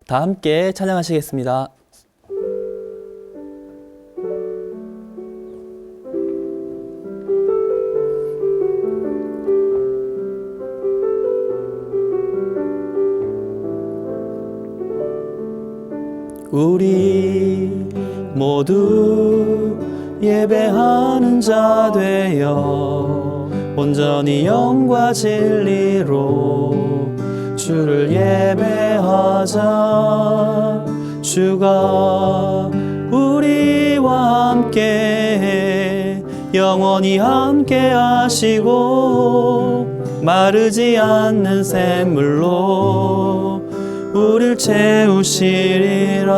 다 함께 찬양하시겠습니다. 우리 모두 예배하는 자 되어 온전히 영과 진리로 주를 예배하자. 주가 우리와 함께 영원히 함께 하시고 마르지 않는 샘물로 우릴 채우시리라.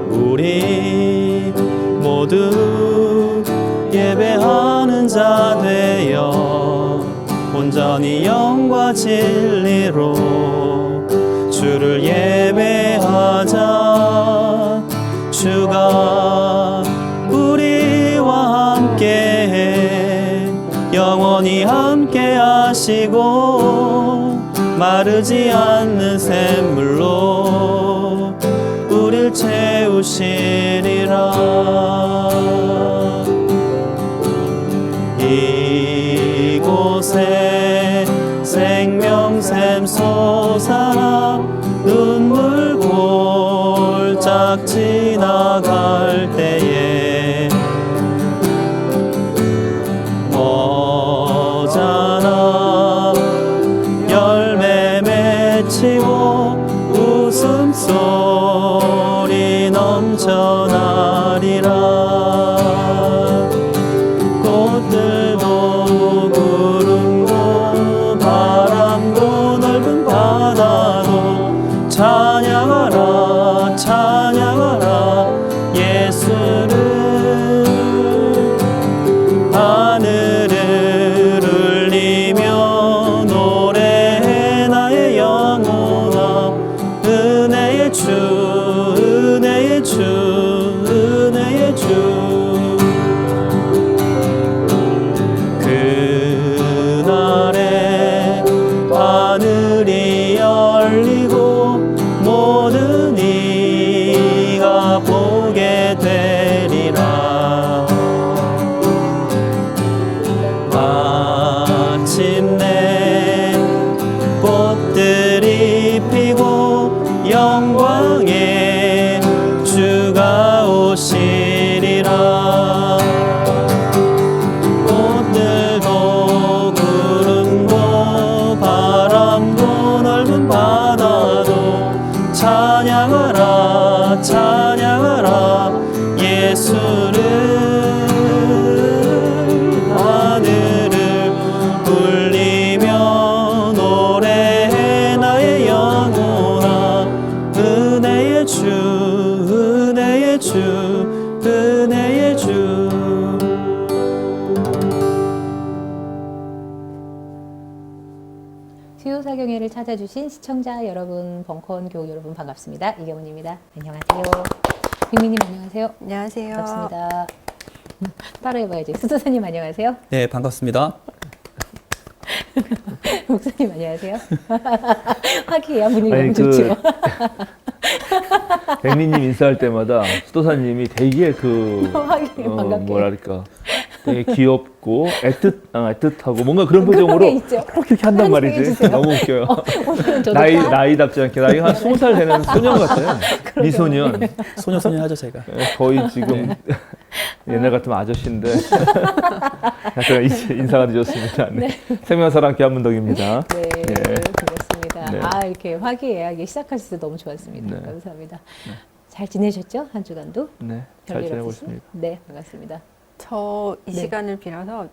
우리 모두 예배하는 자 되어 온전히 영과 진리로 주를 예배하자. 주가 우리와 함께 영원히 함께 하시고 마르지 않는 샘물로 우릴 채우시리라. 이곳에 생명샘 솟아 눈물 골짝 지나갈 때에 머잖아 열매 맺히고 웃음소리 넘쳐나리라. 꽃들도 구름도 바람도 넓은 바다도 찬양하라 찬양하라 예수를. 하늘을 울리며 노래해 나의 영혼아. 은혜의 주 은혜의 주 은혜의 주. 그날에 하늘이 열리고 모든 이가 보게 되리라. 마침내 꽃들이 피고 영광의 주가 오시리라. 꽃들도 구름도 바람도 넓은 바다도 찬양하라 찬양하라 예수를. 하늘을 울리며 노래해 나의 영혼아. 은혜의 주 은혜의 주 은혜의 주. 수요사경회를 찾아주신 시청자 여러분, 벙커원 교우 여러분 반갑습니다. 이경은입니다. 안녕하세요. 빅민님 안녕하세요. 안녕하세요. 반갑습니다. 따라해봐야지. 수도사님 안녕하세요. 네, 반갑습니다. 목사님 안녕하세요. 화기애애한 분위기 너무 좋죠. 백리님 인사할 때마다 수도사님이 되게 반갑게. 뭐랄까 되게 귀엽고 애틋하고 뭔가 그런 표정으로 있죠. 이렇게 한단 말이지. 해주세요. 너무 웃겨요. 오늘은 저도 나이답지 않게 나이가 한 20살 되는 소년 같아요. 미소년. 소녀소녀 하죠 제가. 거의 지금 옛날 같으면 아저씨인데 약간 인사가 늦었습니다. 네. 생명사랑 교환문덕입니다. 네, 반갑습니다. 네. 아, 이렇게 화기애애하게 시작하셔서 너무 좋았습니다. 네. 감사합니다. 잘 지내셨죠? 한 주간도? 네, 잘 별일 지내고 없으시죠? 있습니다. 네, 반갑습니다. 저 이 네. 시간을 빌어서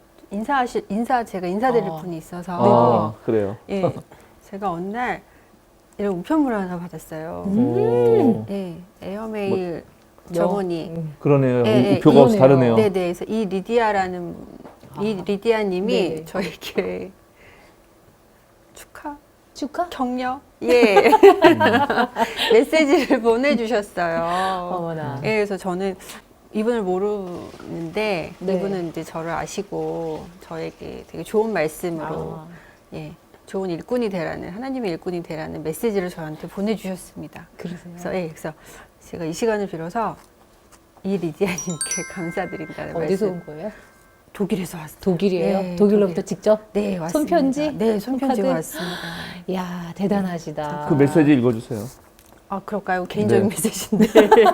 제가 인사드릴 아. 분이 있어서 아, 그래요. 예, 제가 어느 날 이런 우편물을 하나 받았어요. 오, 예, 에어메일 저번이 그러네요. 예, 우표가 없어 그러네요. 다르네요. 네네, 그래서 이 리디아님이 네네. 저에게 축하? 격려 예 메시지를 보내주셨어요. 어머나. 예, 그래서 저는 이분을 모르는데 네. 이분은 이제 저를 아시고 저에게 되게 좋은 말씀으로 아, 예, 좋은 일꾼이 되라는 하나님의 일꾼이 되라는 메시지를 저한테 보내주셨습니다. 그러세요? 그래서 제가 이 시간을 빌어서 이 리디아님께 감사드린다는 어디서 말씀. 온 거예요? 독일에서 왔어요. 독일이에요? 네, 독일로부터 독일. 직접? 네, 왔습니다. 손편지? 네, 손편지가 카드? 왔습니다. 이야, 대단하시다. 그 메시지 읽어주세요. 아, 그럴까요? 개인적인 네. 메시지인데.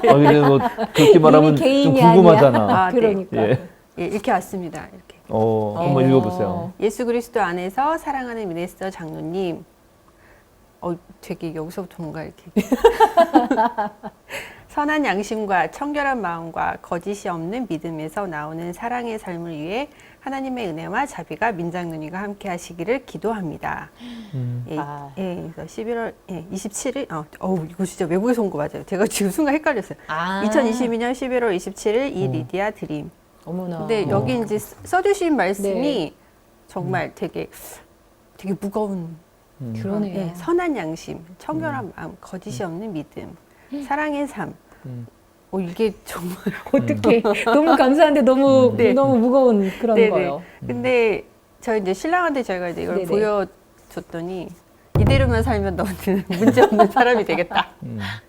아, 근데 뭐 그렇게 말하면 좀 개인이 궁금하잖아. 아니야. 아, 네. 그러니까. 예. 예, 이렇게 왔습니다. 이렇게. 한번 어. 읽어보세요. 예수 그리스도 안에서 사랑하는 미네스터 장로님. 되게 여기서부터 뭔가 이렇게. 선한 양심과 청결한 마음과 거짓이 없는 믿음에서 나오는 사랑의 삶을 위해 하나님의 은혜와 자비가 민장누님과 함께 하시기를 기도합니다. 예, 아. 예, 그래서 11월 27일, 이거 진짜 외국에서 온 거 맞아요. 제가 지금 순간 헷갈렸어요. 아. 2022년 11월 27일 이 리디아 드림. 어머나. 근데 여기 이제 써주신 말씀이 네. 정말 되게 무거운 그러네요. 예, 선한 양심, 청결한 마음, 거짓이 없는 믿음, 사랑의 삶. 이게 정말 어떻게 너무 감사한데 너무 네. 너무 무거운 그런 네네. 거예요. 근데 저희 이제 신랑한테 저희가 이제 이걸 네네. 보여줬더니 이대로만 살면 너는 문제 없는 사람이 되겠다.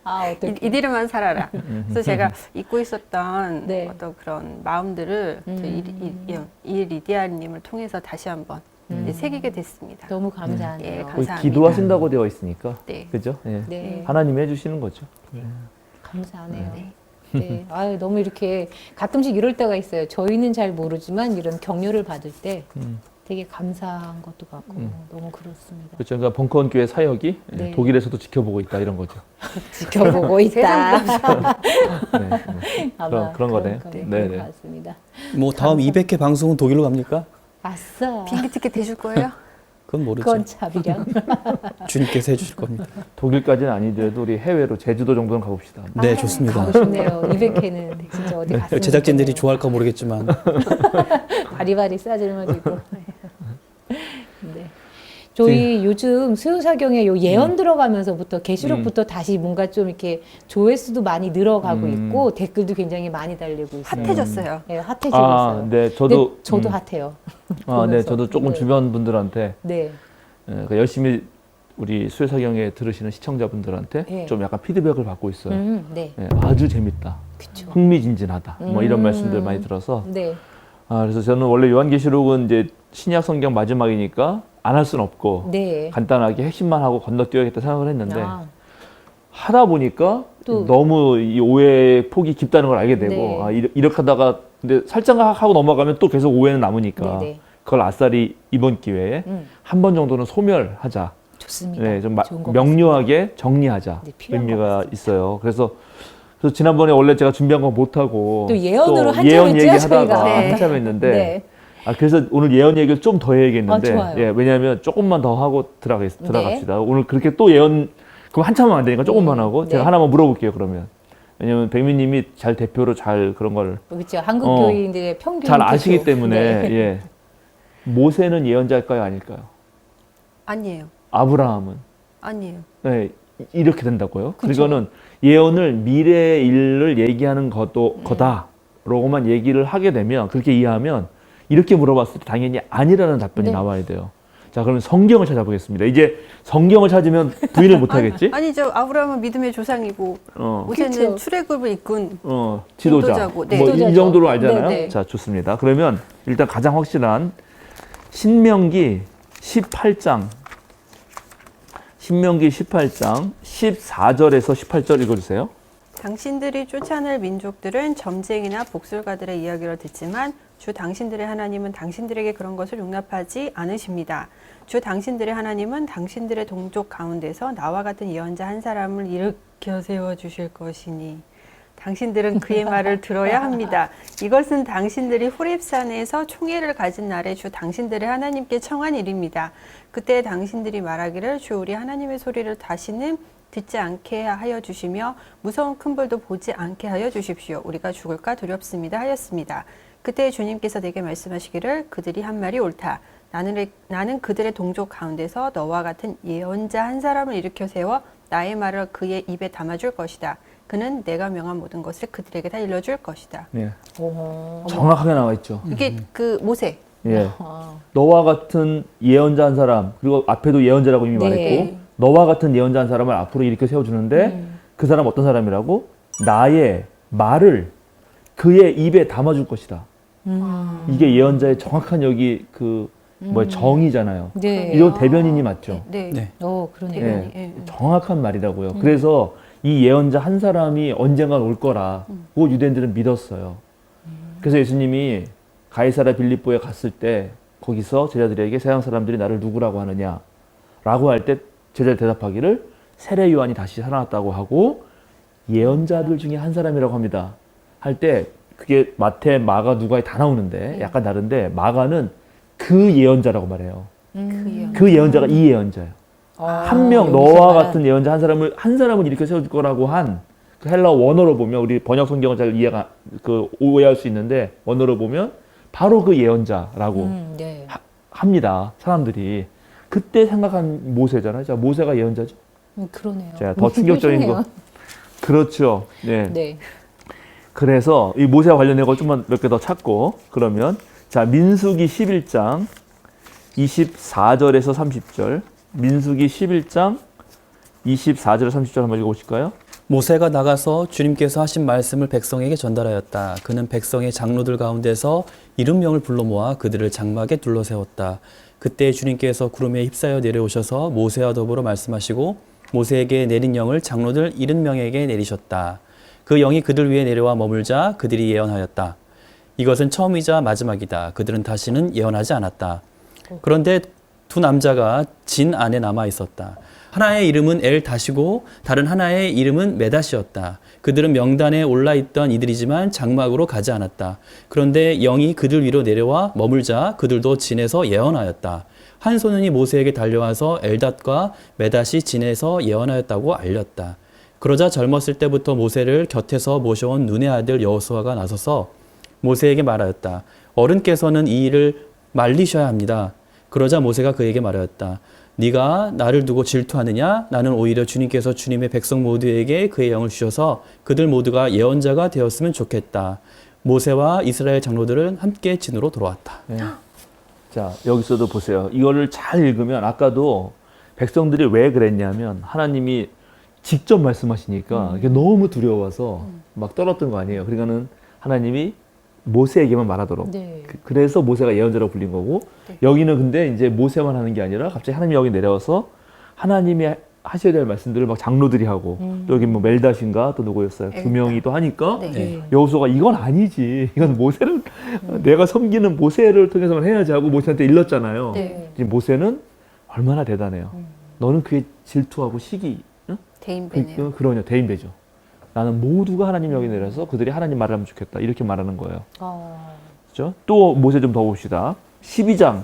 아 어떻게? 이대로만 살아라. 그래서 제가 잊고 있었던 네. 어떤 그런 마음들을 이 리디아님을 통해서 다시 한번 이제 새기게 됐습니다. 너무 감사하네요. 예, 거기 감사합니다. 기도하신다고 되어 있으니까. 네. 그죠? 예. 네. 하나님이 해주시는 거죠. 감사하네요. 네. 네. 아유, 너무 이렇게 가끔씩 이럴 때가 있어요. 저희는 잘 모르지만 이런 격려를 받을 때 음. 되게 감사한 것도 같고 너무 그렇습니다. 그렇죠. 그러니까 벙커원 교회 사역이 네. 독일에서도 지켜보고 있다 이런 거죠. 지켜보고 있다. 네, 네. 아마 그런 거네요. 네, 네, 그런 네. 것 같습니다. 뭐 다음 200회 방송은 독일로 갑니까? 아싸. 비행기 티켓 대줄 거예요? 그건 모르죠. 그건 차비량. 주님께서 해주실 겁니다. 독일까지는 아니더라도 우리 해외로 제주도 정도는 가봅시다. 네, 좋습니다. 가고 싶네요. 200회는 진짜 어디 갔으면 제작진들이 좋겠네요. 좋아할까 모르겠지만 바리바리 싸질머지고. 네. 저희 요즘 수요사경에 요 예언 들어가면서부터 계시록부터 다시 뭔가 좀 이렇게 조회수도 많이 늘어가고 있고 댓글도 굉장히 많이 달리고 있어요. 핫해졌어요. 네, 핫해지고 있어요. 네, 저도 근데 저도 핫해요. 네, 보면서. 저도 조금 네. 주변 분들한테 네. 그러니까 열심히 우리 수요사경에 들으시는 시청자분들한테 네. 좀 약간 피드백을 받고 있어요. 네. 아주 재밌다, 그쵸. 흥미진진하다, 뭐 이런 말씀들 많이 들어서 네. 그래서 저는 원래 요한계시록은 이제 신약 성경 마지막이니까 안 할 수는 없고 네. 간단하게 핵심만 하고 건너뛰어야겠다 생각을 했는데 아, 하다 보니까 또- 너무 이 오해의 폭이 깊다는 걸 알게 되고 네. 이렇게 하다가 근데 살짝 하고 넘어가면 또 계속 오해는 남으니까 네네. 그걸 아싸리 이번 기회에 한 번 정도는 소멸하자. 좋습니다. 네, 좀 좋은 것 명료하게 정리하자 네, 필요한 것 의미가 같습니다. 있어요. 그래서 지난번에 원래 제가 준비한 거 못하고 또 예언으로 한참 예언 했죠, 얘기하다가 저희가. 네. 한참 했는데 네. 그래서 오늘 예언 얘기를 좀 더 해야겠는데 좋아요. 네. 왜냐하면 조금만 더 하고 들어갑시다. 오늘 그렇게 또 예언 그럼 한참은 안 되니까 조금만 하고 네. 제가 하나만 물어볼게요. 그러면 왜냐하면 백미님이 잘 대표로 잘 그런 걸 그렇죠. 한국 교인들의 평균 잘 기초. 아시기 때문에 네. 예. 모세는 예언자일까요, 아닐까요? 아니에요. 아브라함은 아니에요. 네, 이렇게 된다고요. 그쵸. 그거는 예언을 미래의 일을 얘기하는 거다라고만 얘기를 하게 되면 그렇게 이해하면 이렇게 물어봤을 때 당연히 아니라는 답변이 네. 나와야 돼요. 자, 그러면 성경을 찾아보겠습니다. 이제 성경을 찾으면 부인을 못 하겠지? 아니죠. 아브라함은 믿음의 조상이고 모세는 그쵸. 출애굽을 이끈 지도자. 인도자고, 네. 뭐 인도자죠. 이 정도로 알잖아요. 네, 네. 자, 좋습니다. 그러면 일단 가장 확실한 신명기 18장 14절에서 18절 읽어주세요. 당신들이 쫓아낼 민족들은 점쟁이나 복술가들의 이야기를 듣지만 주 당신들의 하나님은 당신들에게 그런 것을 용납하지 않으십니다. 주 당신들의 하나님은 당신들의 동족 가운데서 나와 같은 예언자 한 사람을 일으켜 세워주실 것이니 당신들은 그의 말을 들어야 합니다. 이것은 당신들이 호렙산에서 총회를 가진 날에 주 당신들의 하나님께 청한 일입니다. 그때 당신들이 말하기를 주 우리 하나님의 소리를 다시는 듣지 않게 하여 주시며 무서운 큰 불도 보지 않게 하여 주십시오. 우리가 죽을까 두렵습니다 하였습니다. 그때 주님께서 내게 말씀하시기를 그들이 한 말이 옳다. 나는 그들의 동족 가운데서 너와 같은 예언자 한 사람을 일으켜 세워 나의 말을 그의 입에 담아줄 것이다. 그는 내가 명한 모든 것을 그들에게 다 일러줄 것이다. 예. 오. 정확하게 나와 있죠. 이게 그 모세. 예. 아, 너와 같은 예언자 한 사람, 그리고 앞에도 예언자라고 이미 네. 말했고, 너와 같은 예언자 한 사람을 앞으로 이렇게 세워주는데, 그 사람 어떤 사람이라고? 나의 말을 그의 입에 담아줄 것이다. 이게 예언자의 정확한 여기 정의잖아요. 네. 이건 대변인이 맞죠. 네. 네. 그러네요. 대변인. 예. 예. 정확한 말이라고요. 그래서 이 예언자 한 사람이 언젠간 올 거라고 유대인들은 믿었어요. 그래서 예수님이 가이사라 빌립보에 갔을 때 거기서 제자들에게 세상 사람들이 나를 누구라고 하느냐 라고 할 때 제자들 대답하기를 세례 요한이 다시 살아났다고 하고 예언자들 중에 한 사람이라고 합니다. 할 때 그게 마태, 마가, 누가에 다 나오는데 약간 다른데 마가는 그 예언자라고 말해요. 그 예언자가 이 예언자예요. 한 명 너와 같은 예언자 한 사람은 이렇게 세워줄 거라고 한 그 헬라어 원어로 보면 우리 번역 성경은 잘 이해가 오해할 수 있는데 원어로 보면 바로 그 예언자라고 네. 합니다. 사람들이 그때 생각한 모세잖아요. 자, 모세가 예언자죠. 그러네요. 자, 더 충격적인 거. 그렇죠. 네. 네. 그래서 이 모세와 관련된 거 좀만 몇 개 더 찾고 그러면 자, 민수기 11장 24절에서 30절. 민수기 11장 24절에서 30절 한번 읽어보실까요? 모세가 나가서 주님께서 하신 말씀을 백성에게 전달하였다. 그는 백성의 장로들 가운데서 70명을 불러 모아 그들을 장막에 둘러세웠다. 그때 주님께서 구름에 휩싸여 내려오셔서 모세와 더불어 말씀하시고 모세에게 내린 영을 장로들 70명에게 내리셨다. 그 영이 그들 위에 내려와 머물자 그들이 예언하였다. 이것은 처음이자 마지막이다. 그들은 다시는 예언하지 않았다. 그런데 두 남자가 진 안에 남아 있었다. 하나의 이름은 엘다시고 다른 하나의 이름은 메다시였다. 그들은 명단에 올라 있던 이들이지만 장막으로 가지 않았다. 그런데 영이 그들 위로 내려와 머물자 그들도 진에서 예언하였다. 한 소년이 모세에게 달려와서 엘닷과 메닷이 진에서 예언하였다고 알렸다. 그러자 젊었을 때부터 모세를 곁에서 모셔온 눈의 아들 여호수아가 나서서 모세에게 말하였다. 어른께서는 이 일을 말리셔야 합니다. 그러자 모세가 그에게 말하였다. 네가 나를 두고 질투하느냐? 나는 오히려 주님께서 주님의 백성 모두에게 그의 영을 주셔서 그들 모두가 예언자가 되었으면 좋겠다. 모세와 이스라엘 장로들은 함께 진으로 돌아왔다. 네. 자, 여기서도 보세요. 이거를 잘 읽으면 아까도 백성들이 왜 그랬냐면 하나님이 직접 말씀하시니까 이게 너무 두려워서 막 떨었던 거 아니에요. 그러니까는 하나님이 모세에게만 말하도록. 네. 그래서 모세가 예언자라고 불린 거고 여기는 근데 이제 모세만 하는 게 아니라 갑자기 하나님이 여기 내려와서 하나님이 하셔야 될 말씀들을 막 장로들이 하고 또 여기 뭐 멜닷인가 또 누구였어요? 두 명이 또 하니까 네. 여호수아가 이건 아니지. 이건 모세를 내가 섬기는 모세를 통해서만 해야지 하고 모세한테 일렀잖아요. 네. 이제 모세는 얼마나 대단해요. 너는 그게 질투하고 시기, 응? 대인배네요. 그러냐 대인배죠. 나는 모두가 하나님 여기 내려서 그들이 하나님 말을 하면 좋겠다. 이렇게 말하는 거예요. 그렇죠? 또 모세 좀 더 봅시다. 12장,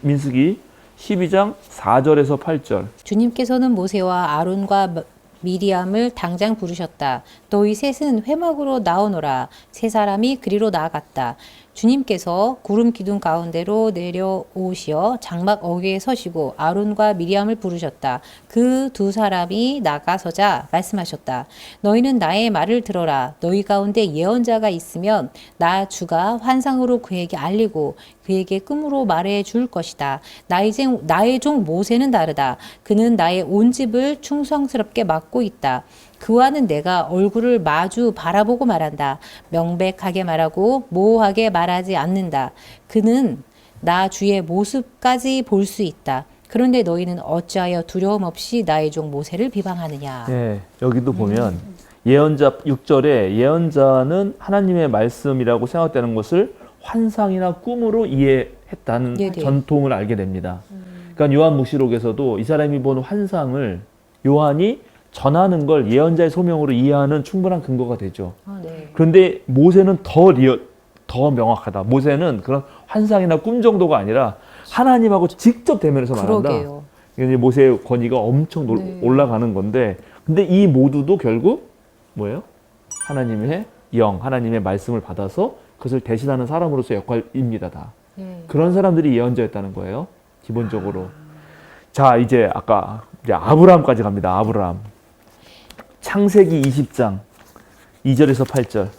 민수기 12장 4절에서 8절. 주님께서는 모세와 아론과 미리암을 당장 부르셨다. 너희 셋은 회막으로 나오너라. 세 사람이 그리로 나아갔다. 주님께서 구름 기둥 가운데로 내려오시어 장막 어귀에 서시고 아론과 미리암을 부르셨다. 그 두 사람이 나가서자 말씀하셨다. 너희는 나의 말을 들어라. 너희 가운데 예언자가 있으면 나 주가 환상으로 그에게 알리고 그에게 꿈으로 말해 줄 것이다. 나의 종 모세는 다르다. 그는 나의 온 집을 충성스럽게 맡고 있다. 그와는 내가 얼굴을 마주 바라보고 말한다. 명백하게 말하고 모호하게 말하지 않는다. 그는 나 주의 모습까지 볼 수 있다. 그런데 너희는 어찌하여 두려움 없이 나의 종 모세를 비방하느냐. 네, 여기도 보면 예언자 6절에 예언자는 하나님의 말씀이라고 생각되는 것을 환상이나 꿈으로 이해했다는 네네. 전통을 알게 됩니다. 그러니까 요한묵시록에서도 이 사람이 본 환상을 요한이 전하는 걸 예언자의 소명으로 이해하는 충분한 근거가 되죠. 네. 그런데 모세는 더 명확하다. 모세는 그런 환상이나 꿈 정도가 아니라 하나님하고 직접 대면해서 말한다. 그러게요. 이제 모세의 권위가 엄청 네. 올라가는 건데, 근데 이 모두도 결국 뭐예요? 하나님의 영, 하나님의 말씀을 받아서 그것을 대신하는 사람으로서의 역할입니다. 다. 네. 그런 사람들이 예언자였다는 거예요. 기본적으로. 자, 이제 아까 이제 아브라함까지 갑니다. 아브라함. 창세기 20장 2절에서 8절.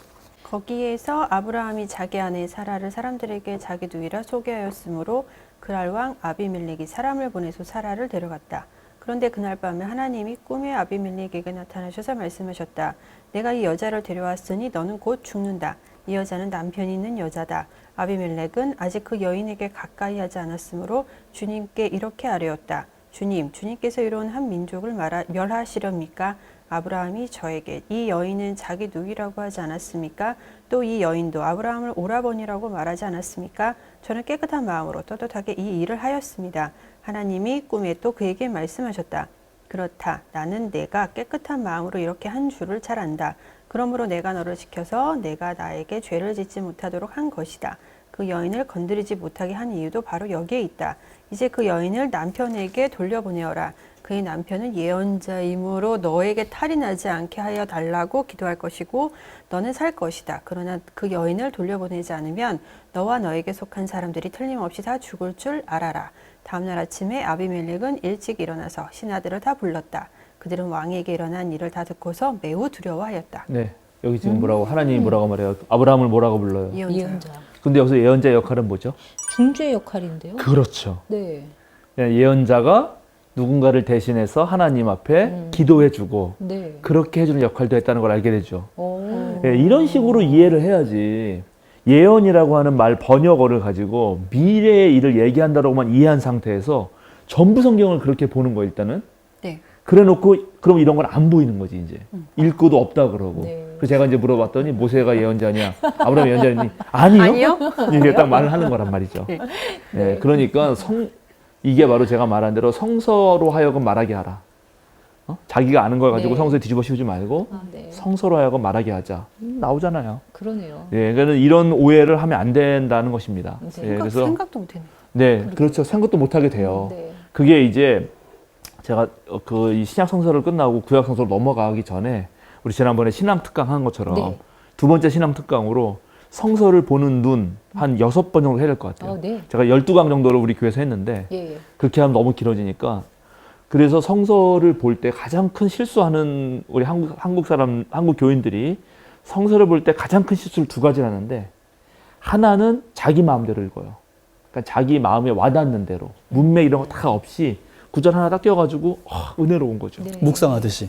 거기에서 아브라함이 자기 아내 사라를 사람들에게 자기 누이라 소개하였으므로 그랄 왕 아비멜렉이 사람을 보내서 사라를 데려갔다. 그런데 그날 밤에 하나님이 꿈에 아비멜렉에게 나타나셔서 말씀하셨다. 내가 이 여자를 데려왔으니 너는 곧 죽는다. 이 여자는 남편이 있는 여자다. 아비멜렉은 아직 그 여인에게 가까이 하지 않았으므로 주님께 이렇게 아뢰었다. 주님, 주님께서 이룬 한 민족을 멸하시렵니까? 아브라함이 저에게 이 여인은 자기 누이라고 하지 않았습니까? 또 이 여인도 아브라함을 오라버니라고 말하지 않았습니까? 저는 깨끗한 마음으로 떳떳하게 이 일을 하였습니다. 하나님이 꿈에 또 그에게 말씀하셨다. 그렇다. 나는 내가 깨끗한 마음으로 이렇게 한 줄을 잘 안다. 그러므로 내가 너를 지켜서 내가 나에게 죄를 짓지 못하도록 한 것이다. 그 여인을 건드리지 못하게 한 이유도 바로 여기에 있다. 이제 그 여인을 남편에게 돌려보내어라. 그의 남편은 예언자이므로 너에게 탈이 나지 않게 하여 달라고 기도할 것이고 너는 살 것이다. 그러나 그 여인을 돌려보내지 않으면 너와 너에게 속한 사람들이 틀림없이 다 죽을 줄 알아라. 다음날 아침에 아비멜렉은 일찍 일어나서 신하들을 다 불렀다. 그들은 왕에게 일어난 일을 다 듣고서 매우 두려워하였다. 네. 여기 지금 뭐라고 하나님이 뭐라고 말해요? 아브라함을 뭐라고 불러요? 예언자. 근데 여기서 예언자의 역할은 뭐죠? 중재 역할인데요. 그렇죠. 네. 예언자가 누군가를 대신해서 하나님 앞에 기도해주고 네. 그렇게 해주는 역할도 했다는 걸 알게 되죠. 오. 예, 이런 식으로 이해를 해야지 예언이라고 하는 말 번역어를 가지고 미래의 일을 얘기한다고만 이해한 상태에서 전부 성경을 그렇게 보는 거예요, 일단은. 네. 그래 놓고 그럼 이런 건 안 보이는 거지 이제. 읽고도 없다 그러고. 네. 그래서 제가 이제 물어봤더니 모세가 예언자냐 아브라함이 예언자니 아니요. 아니요? 이렇게 딱 말을 하는 거란 말이죠. 네. 네, 그러니까 이게 바로 제가 말한 대로 성서로 하여금 말하게 하라. 자기가 아는 걸 가지고 네. 성서에 뒤집어 씌우지 말고 아, 네. 성서로 하여금 말하게 하자. 나오잖아요. 그러네요. 예, 그러니까 이런 오해를 하면 안 된다는 것입니다. 네. 예, 생각도 못했네. 네, 그렇죠. 생각도 못 하게 돼요. 네. 그게 이제 제가 이 신약 성서를 끝나고 구약 성서로 넘어가기 전에 우리 지난번에 신앙 특강 한 것처럼 네. 두 번째 신앙 특강으로 성서를 보는 눈 한 6번 정도 해야 될 것 같아요. 네. 제가 12강 정도를 우리 교회에서 했는데 예, 예. 그렇게 하면 너무 길어지니까 그래서 성서를 볼 때 가장 큰 실수하는 우리 한국 교인들이 성서를 볼 때 가장 큰 실수를 두 가지를 하는데 하나는 자기 마음대로 읽어요. 그러니까 자기 마음에 와닿는 대로 문맥 이런 거 다 없이 구절 하나 딱 띄워가지고 은혜로운 거죠. 네. 묵상하듯이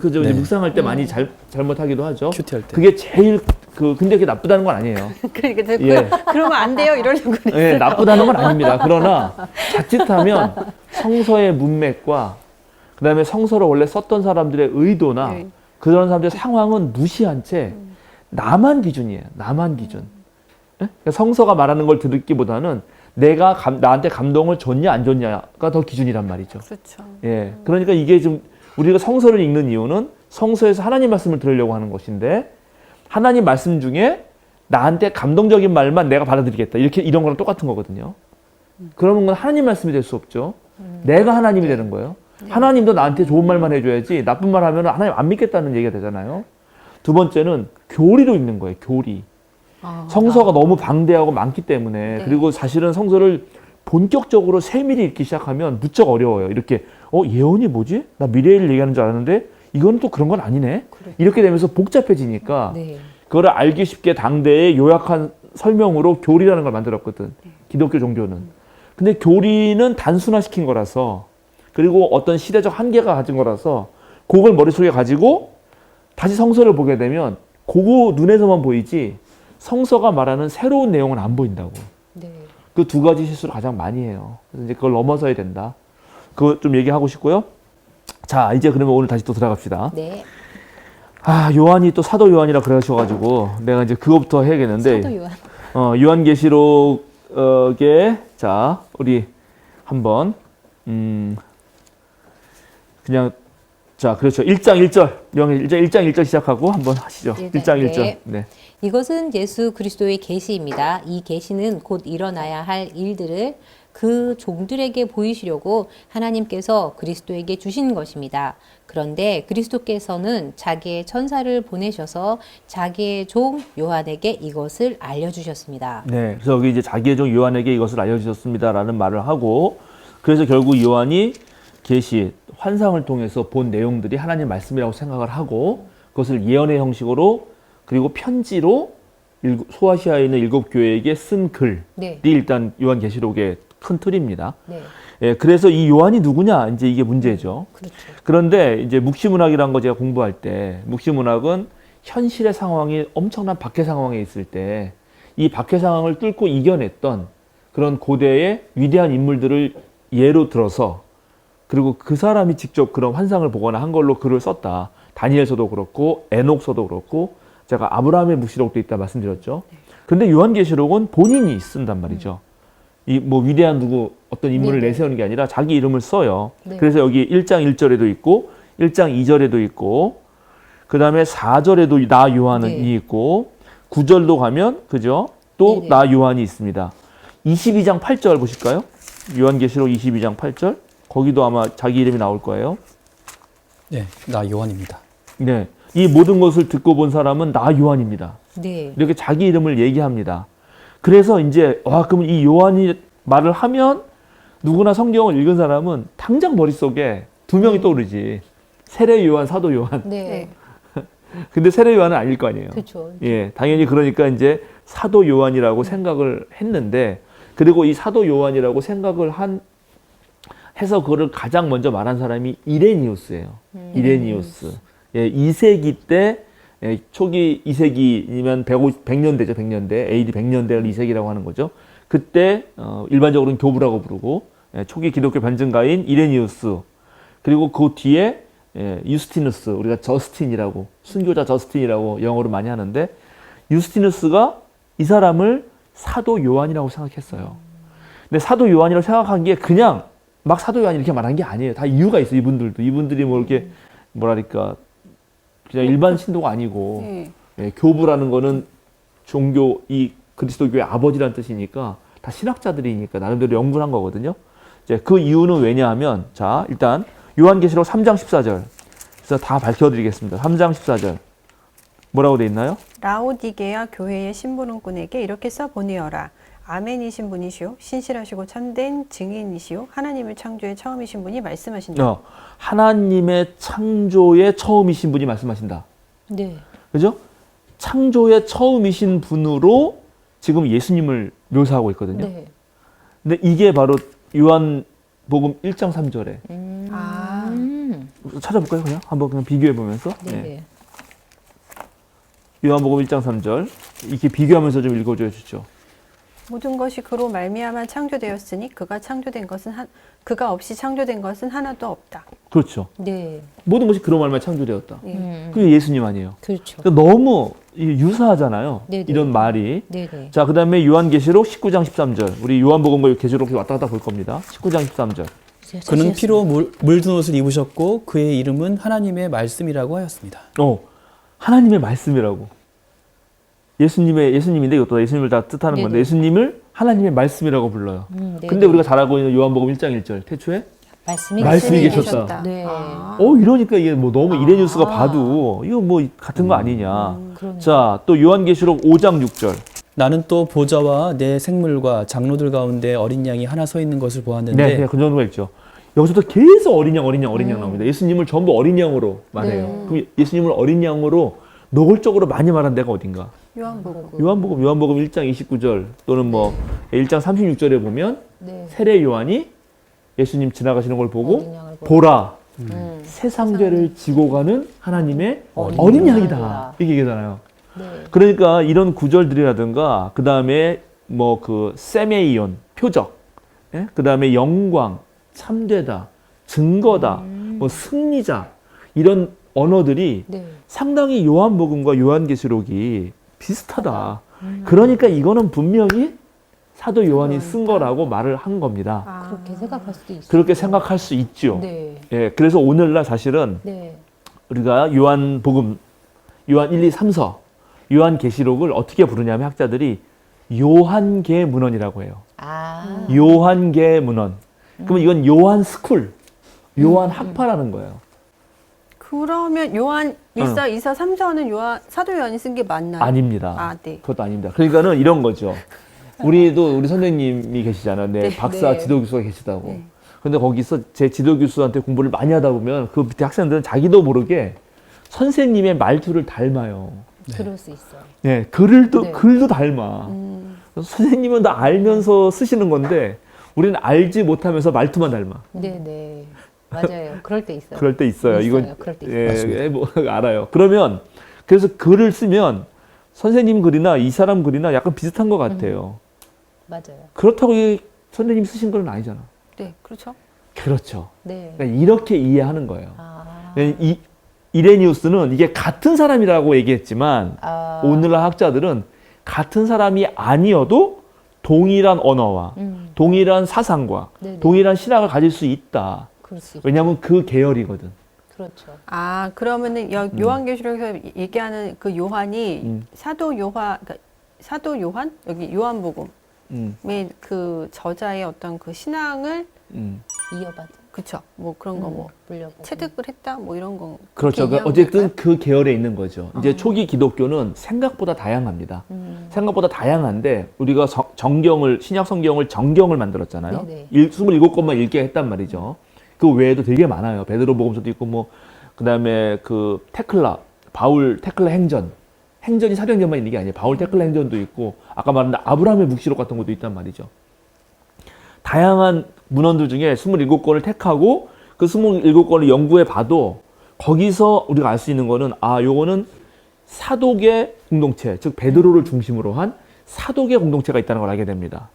그죠? 네. 묵상할 때 많이 잘못하기도 하죠. 큐티할 때. 그게 제일 근데 그게 나쁘다는 건 아니에요. 그러니까 예. 그러면 안 돼요 이러려고. 예, 나쁘다는 건 아닙니다. 그러나 자칫하면 성서의 문맥과 그다음에 성서를 원래 썼던 사람들의 의도나 네. 그런 사람들의 상황은 무시한 채 나만 기준이에요. 나만 기준. 예? 그러니까 성서가 말하는 걸 듣기보다는 내가 나한테 감동을 줬냐 안 줬냐가 더 기준이란 말이죠. 그렇죠. 예, 그러니까 이게 좀 우리가 성서를 읽는 이유는 성서에서 하나님 말씀을 들으려고 하는 것인데 하나님 말씀 중에 나한테 감동적인 말만 내가 받아들이겠다. 이런 거랑 똑같은 거거든요. 그러면 건 하나님 말씀이 될 수 없죠. 내가 하나님이 되는 거예요. 하나님도 나한테 좋은 말만 해줘야지 나쁜 말 하면 하나님 안 믿겠다는 얘기가 되잖아요. 두 번째는 교리로 읽는 거예요. 교리. 성서가 너무 방대하고 많기 때문에 네. 그리고 사실은 성서를 본격적으로 세밀히 읽기 시작하면 무척 어려워요. 이렇게 예언이 뭐지? 나 미래를 얘기하는 줄 알았는데 이건 또 그런 건 아니네. 그래. 이렇게 되면서 복잡해지니까 네. 그거를 알기 쉽게 당대의 요약한 설명으로 교리라는 걸 만들었거든. 기독교 종교는. 근데 교리는 단순화시킨 거라서 그리고 어떤 시대적 한계가 가진 거라서 그걸 머릿속에 가지고 다시 성서를 보게 되면 그거 눈에서만 보이지 성서가 말하는 새로운 내용은 안 보인다고. 네. 그 두 가지 실수를 가장 많이 해요. 그래서 이제 그걸 넘어서야 된다. 그거 좀 얘기하고 싶고요. 자, 이제 그러면 오늘 다시 또 들어갑시다. 네. 요한이 또 사도 요한이라 그러셔가지고 내가 이제 그거부터 해야겠는데. 사도 요한. 요한계시록에 자, 우리 한번 그냥 자, 그렇죠. 1장 1절. 요한계시록 1장 1절 시작하고 한번 하시죠. 1장 1절. 네. 이것은 예수 그리스도의 계시입니다. 이 계시는 곧 일어나야 할 일들을 그 종들에게 보이시려고 하나님께서 그리스도에게 주신 것입니다. 그런데 그리스도께서는 자기의 천사를 보내셔서 자기의 종 요한에게 이것을 알려주셨습니다. 네. 그래서 여기 이제 자기의 종 요한에게 이것을 알려주셨습니다라는 말을 하고 그래서 결국 요한이 계시 환상을 통해서 본 내용들이 하나님 말씀이라고 생각을 하고 그것을 예언의 형식으로 그리고 편지로 소아시아에 있는 7교회에게 쓴 글이 네. 일단 요한계시록의 큰 틀입니다. 네. 예, 그래서 이 요한이 누구냐 이제 이게 문제죠. 그렇죠. 그런데 이제 묵시문학이라는 거 제가 공부할 때 묵시문학은 현실의 상황이 엄청난 박해 상황에 있을 때 이 박해 상황을 뚫고 이겨냈던 그런 고대의 위대한 인물들을 예로 들어서 그리고 그 사람이 직접 그런 환상을 보거나 한 걸로 글을 썼다. 다니엘서도 그렇고 에녹서도 그렇고 제가 아브라함의 묵시록도 있다 말씀드렸죠. 근데 요한계시록은 본인이 쓴단 말이죠. 이 뭐 위대한 누구 어떤 인물을 네네. 내세우는 게 아니라 자기 이름을 써요. 네. 그래서 여기 1장 1절에도 있고 1장 2절에도 있고 그 다음에 4절에도 나 요한이 네. 있고 9절도 가면 그죠? 또 네네. 나 요한이 있습니다. 22장 8절 보실까요? 요한계시록 22장 8절 거기도 아마 자기 이름이 나올 거예요. 네, 나 요한입니다. 네, 이 모든 것을 듣고 본 사람은 나 요한입니다. 네. 이렇게 자기 이름을 얘기합니다. 그래서 이제 그러면 이 요한이 말을 하면 누구나 성경을 읽은 사람은 당장 머릿속에 두 명이 떠오르지. 세례 요한, 사도 요한. 네. 근데 세례 요한은 아닐 거 아니에요. 그렇죠. 예, 당연히 그러니까 이제 사도 요한이라고 생각을 했는데 그리고 이 사도 요한이라고 생각을 해서 그거를 가장 먼저 말한 사람이 이레니우스예요. 이레니우스. 예, 2세기 때 초기 2세기면 100년대죠. 100년대. AD 100년대를 2세기라고 하는 거죠. 그때 일반적으로는 교부라고 부르고 초기 기독교 변증가인 이레니우스 그리고 그 뒤에 유스티누스 우리가 저스틴이라고 순교자 저스틴이라고 영어로 많이 하는데 유스티누스가 이 사람을 사도 요한이라고 생각했어요. 근데 사도 요한이라고 생각한 게 그냥 막 사도 요한 이렇게 말한 게 아니에요. 다 이유가 있어요. 이분들이 뭐 이렇게 뭐랄까 그냥 일반 신도가 아니고 교부라는 거는 종교 이 그리스도교의 아버지라는 뜻이니까 다 신학자들이니까 나름대로 연구를 한 거거든요. 이제 그 이유는 왜냐하면 자 일단 요한계시록 3장 14절 그래서 다 밝혀드리겠습니다. 3장 14절 뭐라고 돼 있나요? 라오디게아 교회의 심부름꾼에게 이렇게 써보내어라. 아멘이신 분이시오 신실하시고 참된 증인이시오 하나님의 창조의 처음이신 분이 말씀하신다. 하나님의 창조의 처음이신 분이 말씀하신다. 네. 그죠? 창조의 처음이신 분으로 지금 예수님을 묘사하고 있거든요. 네. 근데 이게 바로 요한복음 1장 3절에 아. 찾아볼까요? 그냥 한번 그냥 비교해 보면서. 네. 요한복음 1장 3절 이렇게 비교하면서 좀 읽어줘 주죠. 모든 것이 그로 말미암아 창조되었으니 그가 없이 창조된 것은 하나도 없다. 그렇죠. 네. 모든 것이 그로 말미암아 창조되었다. 그게 예수님 아니에요. 그렇죠. 그러니까 너무 유사하잖아요. 네네. 이런 말이. 네네. 자, 그 다음에 요한계시록 19장 13절. 우리 요한복음과 계시록 왔다 갔다 볼 겁니다. 19장 13절. 그는 피로 물든 옷을 입으셨고 그의 이름은 하나님의 말씀이라고 하였습니다. 하나님의 말씀이라고. 예수님인데 이것도 예수님을 다 뜻하는 네네. 건데 예수님을 하나님의 말씀이라고 불러요. 네네. 근데 우리가 잘 알고 있는 요한복음 1장 1절. 태초에 말씀이 계셨다. 네. 이러니까 이게 뭐 너무 이레뉴스가 봐도 이거 뭐 같은 거 아니냐. 그러네요. 자, 또 요한계시록 5장 6절. 나는 또 보좌와 내 생물과 장로들 가운데 어린 양이 하나 서 있는 것을 보았는데 네, 그 정도가 있죠. 여기서도 계속 어린 양 나옵니다. 예수님을 전부 어린 양으로 말해요. 네. 그럼 예수님을 어린 양으로 노골적으로 많이 말한 데가 어딘가? 요한복음 1장 29절 또는 뭐 1장 36절에 보면 네. 세례 요한이 예수님 지나가시는 걸 보고 어린 양을 보라 세상 죄를 지고 가는 하나님의 어린 양이다. 이게 얘기잖아요. 네. 그러니까 이런 구절들이라든가 그 다음에 뭐 그 세메이온 표적, 그 다음에 영광, 참되다, 증거다, 뭐 승리자 이런 언어들이 네. 상당히 요한복음과 요한계시록이 비슷하다. 그러니까 이거는 분명히 사도 요한이 쓴 거라고 말을 한 겁니다. 그렇게 생각할 수도 있어요. 그렇게 생각할 수 있죠. 네. 예, 그래서 오늘날 사실은 네. 우리가 요한복음, 요한 1, 2, 3서, 요한계시록을 어떻게 부르냐면 학자들이 요한계 문헌이라고 해요. 요한계 문헌. 그러면 이건 요한 스쿨, 요한 학파라는 거예요. 그러면 요한 1서, 2서, 3서는 사도 요한이 쓴 게 맞나요? 아닙니다. 네. 그것도 아닙니다. 그러니까는 이런 거죠. 우리 선생님이 계시잖아요. 네, 박사 네. 지도교수가 계시다고. 근데 거기서 제 지도교수한테 공부를 많이 하다 보면 그 밑에 학생들은 자기도 모르게 선생님의 말투를 닮아요. 그럴 수 있어요. 네, 네. 글도 닮아. 선생님은 다 알면서 쓰시는 건데 우리는 알지 못하면서 말투만 닮아. 네. 맞아요. 그럴 때 있어요. 그럴 때 있어요. 이건 그럴 때 있어요. 예, 뭐 알아요. 그러면 그래서 글을 쓰면 선생님 글이나 이 사람 글이나 약간 비슷한 것 같아요. 맞아요. 그렇다고 이 선생님 쓰신 글은 아니잖아. 네, 그렇죠. 그렇죠. 네. 그러니까 이렇게 이해하는 거예요. 아. 이레니우스는 이게 같은 사람이라고 얘기했지만 아. 오늘날 학자들은 같은 사람이 아니어도 동일한 언어와 동일한 사상과 네네. 동일한 신학을 가질 수 있다. 그럴 수 있죠. 왜냐하면 그 계열이거든. 그렇죠. 아, 그러면은 요한계시록에서 얘기하는 그 요한이 그러니까 사도 요한 여기 요한복음의 음, 그 저자의 어떤 그 신앙을 이어받은 그쵸 뭐 그런 거 뭐 물려보고. 체득을 했다 뭐 이런 거 그렇죠. 그렇게 그러니까 어쨌든 이해하면 그 계열에 있는 거죠. 이제 초기 기독교는 생각보다 다양합니다. 생각보다 다양한데 우리가 정경을 신약 성경을 정경을 만들었잖아요. 네네. 27권만 읽게 했단 말이죠. 그 외에도 되게 많아요. 베드로 복음서도 있고 뭐 그다음에 그 바울 테클라 행전이 사도행전만 있는 게 아니에요. 바울 테클라 행전도 있고 아까 말한 아브라함의 묵시록 같은 것도 있단 말이죠. 다양한 문헌들 중에 27권을 택하고 그 27권을 연구해 봐도 거기서 우리가 알 수 있는 거는 요거는 사독의 공동체, 즉 베드로를 중심으로 한 사독의 공동체가 있다는 걸 알게 됩니다.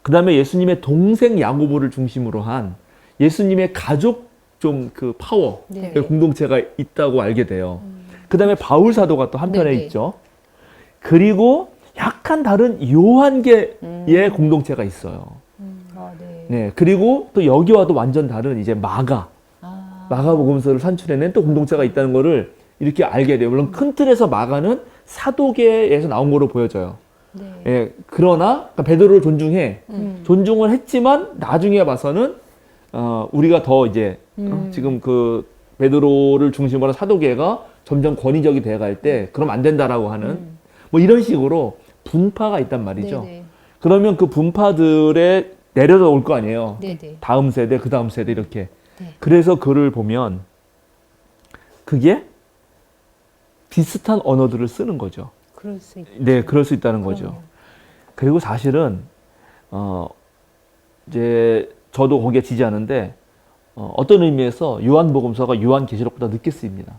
그 다음에 예수님의 동생 야고보를 중심으로 한 예수님의 가족 좀 그 파워 네. 그 공동체가 있다고 알게 돼요. 그 다음에 바울 사도가 또 한편에 네네. 있죠. 그리고 약간 다른 요한계의 공동체가 있어요. 네. 네, 그리고 또 여기와도 완전 다른 이제 아. 마가복음서를 산출해낸 또 공동체가 있다는 거를 이렇게 알게 돼요. 물론 큰 틀에서 마가는 사도계에서 나온 거로 보여져요. 네. 예, 그러나 그러니까 베드로를 존중해. 존중을 했지만 나중에 봐서는 우리가 더 이제 지금 그 베드로를 중심으로 한 사도계가 점점 권위적이 돼갈 때 그럼 안 된다라고 하는 뭐 이런 식으로 분파가 있단 말이죠. 네네. 그러면 그 분파들에 내려져 올 거 아니에요. 네네. 다음 세대, 그 다음 세대 이렇게. 네. 그래서 글을 보면 그게 비슷한 언어들을 쓰는 거죠. 그럴 수 있죠. 네, 그럴 수 있다는 거죠. 그럼요. 그리고 사실은 이제 저도 거기에 지지하는데 어떤 의미에서 요한복음서가 요한계시록보다 늦게 쓰입니다.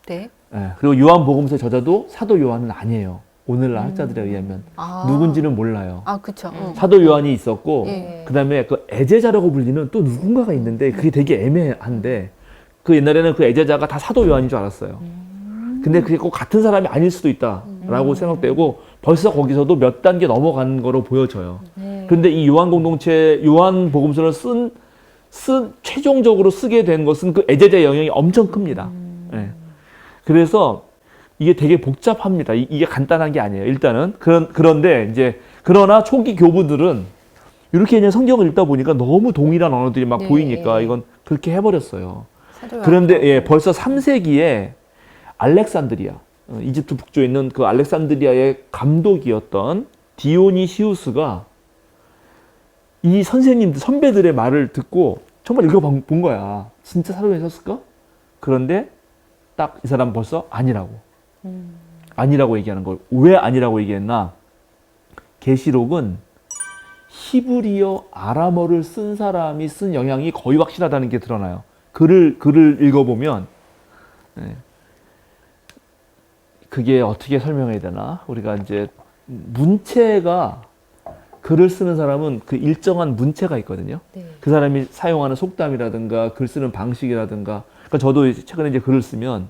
네. 네, 그리고 요한복음서의 저자도 사도 요한은 아니에요. 오늘날 학자들에 의하면 누군지는 몰라요. 그쵸. 사도 요한이 있었고 예. 그다음에 그 애제자라고 불리는 또 누군가가 있는데 그게 되게 애매한데 그 옛날에는 그 애제자가 다 사도 요한인 줄 알았어요. 근데 그게 꼭 같은 사람이 아닐 수도 있다라고 생각되고 벌써 거기서도 몇 단계 넘어간 거로 보여져요. 네. 그런데 이 요한 공동체 요한 복음서를 쓴 최종적으로 쓰게 된 것은 그 애제자의 영향이 엄청 큽니다. 네. 그래서 이게 되게 복잡합니다. 이게 간단한 게 아니에요. 일단은 그런데 이제 그러나 초기 교부들은 이렇게 그냥 성경을 읽다 보니까 너무 동일한 언어들이 막 네. 보이니까 이건 그렇게 해버렸어요. 사도 그런데 예, 벌써 3세기에 알렉산드리아, 이집트 북쪽에 있는 그 알렉산드리아의 감독이었던 디오니시우스가 이 선배들의 말을 듣고 정말 읽어본 거야. 진짜 사도에 썼을까? 그런데 딱 이 사람 벌써 아니라고. 아니라고 얘기하는 걸. 왜 아니라고 얘기했나? 계시록은 히브리어 아람어를 쓴 사람이 쓴 영향이 거의 확실하다는 게 드러나요. 글을 읽어보면 그게 어떻게 설명해야 되나? 우리가 이제 문체가 글을 쓰는 사람은 그 일정한 문체가 있거든요. 네. 그 사람이 사용하는 속담이라든가 글 쓰는 방식이라든가. 그러니까 저도 최근에 이제 글을 쓰면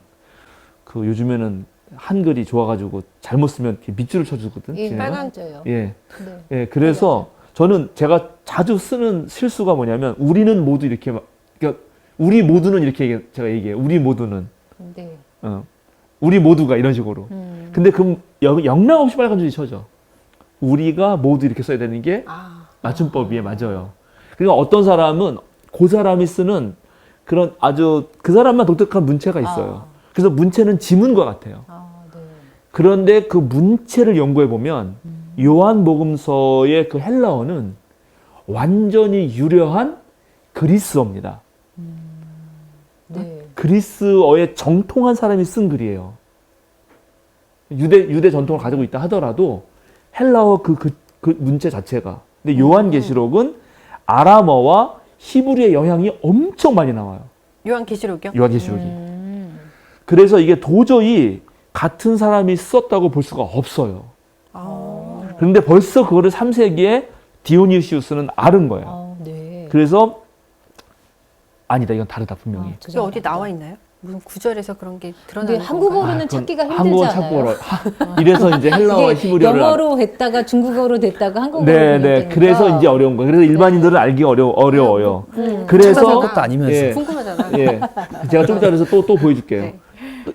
그 요즘에는 한글이 좋아가지고 잘못 쓰면 이렇게 밑줄을 쳐주거든. 예, 지네요. 빨간져요. 예. 네. 예. 그래서 저는 제가 자주 쓰는 실수가 뭐냐면 우리는 모두 이렇게 그러니까 우리 모두는 이렇게 제가 얘기해요. 우리 모두는 네. 우리 모두가 이런 식으로. 근데 그럼 영락 없이 빨간 줄이 쳐져. 우리가 모두 이렇게 써야 되는 게 맞춤법이에 맞아요. 그러니까 어떤 사람은 그 사람이 쓰는 그런 아주 그 사람만 독특한 문체가 있어요. 그래서 문체는 지문과 같아요. 네. 그런데 그 문체를 연구해 보면 요한복음서의 그 헬라어는 완전히 유려한 그리스어입니다. 네. 그리스어에 정통한 사람이 쓴 글이에요. 유대 전통을 가지고 있다 하더라도 헬라어 그 문체 자체가. 근데 요한계시록은 아람어와 히브리의 영향이 엄청 많이 나와요. 요한계시록이요? 요한계시록이. 그래서 이게 도저히 같은 사람이 썼다고 볼 수가 없어요. 그런데 벌써 그거를 3세기에 디오니시우스는 앓은 거예요. 네. 그래서 아니다, 이건 다르다 분명히. 그게 어디 나와 있나요? 무슨 구절에서 그런 게 근데 드러나는 한국어로는 건가요? 찾기가 한국어 힘들잖아요. 이래서 이제 헬라어와 이게 히브리어를 영어로 됐다가 중국어로 됐다가 한국어로 네, 되니까. 그래서 이제 어려운 거예요. 그래서 일반인들은 알기 어려워요. 찾아볼 그래서 것도 아니면서. 예, 궁금하잖아. 예, 제가 좀 이따 그래서 또 보여줄게요. 네.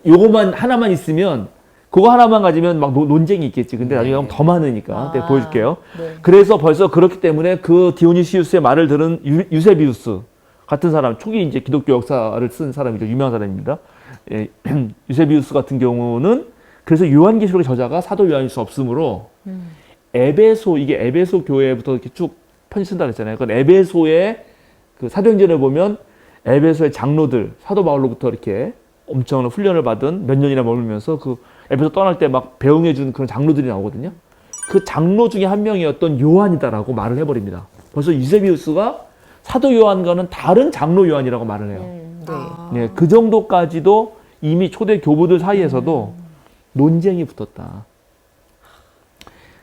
요거만 하나만 있으면 그거 하나만 가지면 막 논쟁이 있겠지. 근데 나중에 가면 더 많으니까 네, 보여줄게요. 네. 그래서 벌써 그렇기 때문에 그 디오니시우스의 말을 들은 유세비우스 같은 사람, 초기 이제 기독교 역사를 쓴 사람이죠. 유명한 사람입니다. 예, 유세비우스 같은 경우는 그래서 요한계시록의 저자가 사도 요한일 수 없으므로 이게 에베소 교회부터 이렇게 쭉 편지 쓴다 그랬잖아요. 그건 에베소의 그 사도행전을 보면 에베소의 장로들, 사도 바울로부터 이렇게 엄청난 훈련을 받은 몇 년이나 머물면서 그 에베소 떠날 때 막 배웅해 준 그런 장로들이 나오거든요. 그 장로 중에 한 명이었던 요한이다라고 말을 해버립니다. 벌써 유세비우스가 사도 요한과는 다른 장로 요한이라고 말을 해요. 네. 네, 그 정도까지도 이미 초대 교부들 사이에서도 논쟁이 붙었다.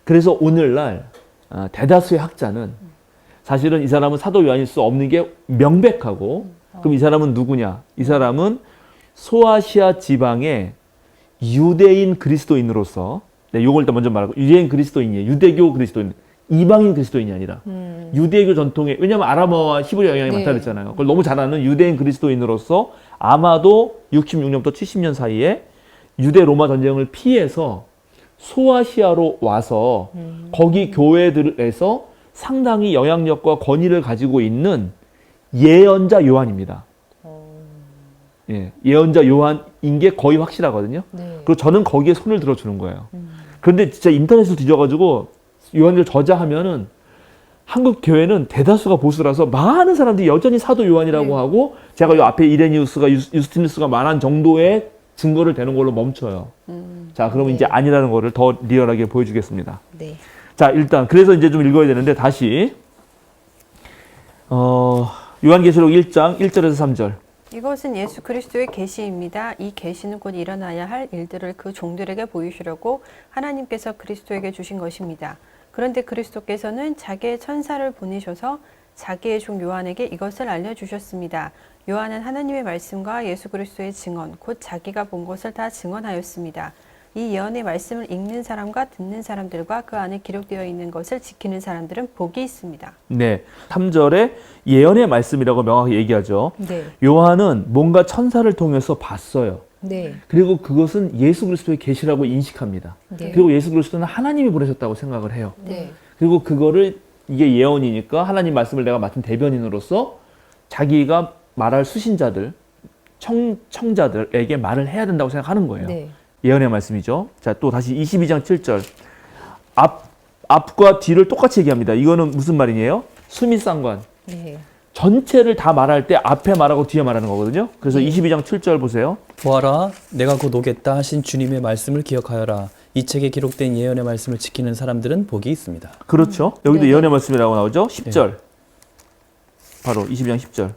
그래서 오늘날 대다수의 학자는 사실은 이 사람은 사도 요한일 수 없는 게 명백하고, 그럼 이 사람은 누구냐? 이 사람은 소아시아 지방의 유대인 그리스도인으로서, 네, 요걸 일단 먼저 말하고, 유대인 그리스도인이에요. 유대교 그리스도인. 이방인 그리스도인이 아니라 유대교 전통에, 왜냐하면 아람어와 히브리어 영향이 많다 그랬잖아요. 그걸 너무 잘 아는 유대인 그리스도인으로서 아마도 66년부터 70년 사이에 유대 로마 전쟁을 피해서 소아시아로 와서 거기 교회들에서 상당히 영향력과 권위를 가지고 있는 예언자 요한입니다. 예, 예언자 요한인 게 거의 확실하거든요. 네. 그리고 저는 거기에 손을 들어주는 거예요. 그런데 진짜 인터넷을 뒤져가지고 요한을 저자하면은 한국 교회는 대다수가 보수라서 많은 사람들이 여전히 사도 요한이라고 하고, 제가 요 앞에 이레니우스가 유스티누스가 말한 정도의 증거를 대는 걸로 멈춰요. 자, 그러면 이제 아니라는 거를 더 리얼하게 보여주겠습니다. 네. 자, 일단 그래서 이제 좀 읽어야 되는데 다시 요한계시록 1장 1절에서 3절. 이것은 예수 그리스도의 계시입니다. 이 계시는 곧 일어나야 할 일들을 그 종들에게 보이시려고 하나님께서 그리스도에게 주신 것입니다. 그런데 그리스도께서는 자기의 천사를 보내셔서 자기의 종 요한에게 이것을 알려주셨습니다. 요한은 하나님의 말씀과 예수 그리스도의 증언, 곧 자기가 본 것을 다 증언하였습니다. 이 예언의 말씀을 읽는 사람과 듣는 사람들과 그 안에 기록되어 있는 것을 지키는 사람들은 복이 있습니다. 네, 3절에 예언의 말씀이라고 명확히 얘기하죠. 네. 요한은 뭔가 천사를 통해서 봤어요. 네. 그리고 그것은 예수 그리스도의 계시라고 인식합니다. 네. 그리고 예수 그리스도는 하나님이 보내셨다고 생각을 해요. 네. 그리고 그거를, 이게 예언이니까 하나님 말씀을 내가 맡은 대변인으로서 자기가 말할 수신자들, 청자들에게 말을 해야 된다고 생각하는 거예요. 네. 예언의 말씀이죠. 자, 또 다시 22장 7절. 앞과 뒤를 똑같이 얘기합니다. 이거는 무슨 말이에요? 수미상관. 네. 전체를 다 말할 때 앞에 말하고 뒤에 말하는 거거든요. 그래서 22장 7절 보세요. 보아라, 내가 곧 오겠다 하신 주님의 말씀을 기억하여라. 이 책에 기록된 예언의 말씀을 지키는 사람들은 복이 있습니다. 그렇죠. 여기도 네. 예언의 말씀이라고 나오죠. 10절. 바로 22장 10절.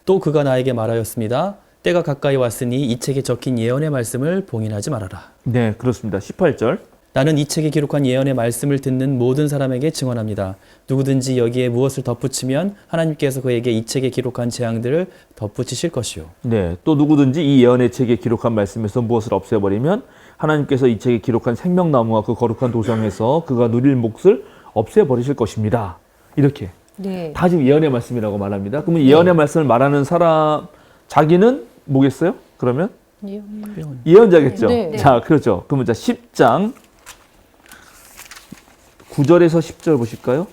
또 그가 나에게 말하였습니다. 때가 가까이 왔으니 이 책에 적힌 예언의 말씀을 봉인하지 말아라. 네, 그렇습니다. 18절. 나는 이 책에 기록한 예언의 말씀을 듣는 모든 사람에게 증언합니다. 누구든지 여기에 무엇을 덧붙이면 하나님께서 그에게 이 책에 기록한 재앙들을 덧붙이실 것이요. 네, 또 누구든지 이 예언의 책에 기록한 말씀에서 무엇을 없애버리면 하나님께서 이 책에 기록한 생명나무와 그 거룩한 도성에서 그가 누릴 몫을 없애버리실 것입니다. 이렇게 네. 다 지금 예언의 말씀이라고 말합니다. 그러면 예언의 말씀을 말하는 사람, 자기는 뭐겠어요? 그러면 예언자겠죠. 네. 자, 그렇죠. 그러면 자 10장 9절에서 10절 보실까요?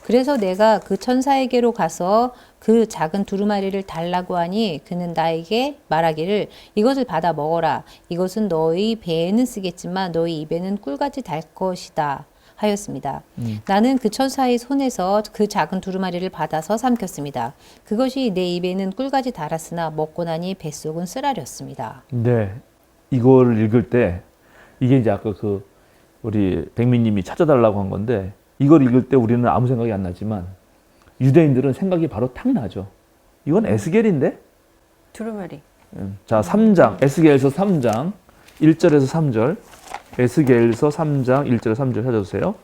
그래서 내가 그 천사에게로 가서 그 작은 두루마리를 달라고 하니 그는 나에게 말하기를 이것을 받아 먹어라. 이것은 너희 배에는 쓰겠지만 너희 입에는 꿀같이 달 것이다. 하였습니다. 나는 그 천사의 손에서 그 작은 두루마리를 받아서 삼켰습니다. 그것이 내 입에는 꿀같이 달았으나 먹고 나니 뱃속은 쓰라렸습니다. 네. 이걸 읽을 때 이게 이제 아까 그 우리 백민님이 찾아달라고 한 건데 이걸 읽을 때 우리는 아무 생각이 안 나지만 유대인들은 생각이 바로 탁 나죠. 이건 에스겔인데? 두루마리. 자, 3장, 에스겔서 3장 1절에서 3절. 에스겔서 3장 1절에서 3절 찾아주세요.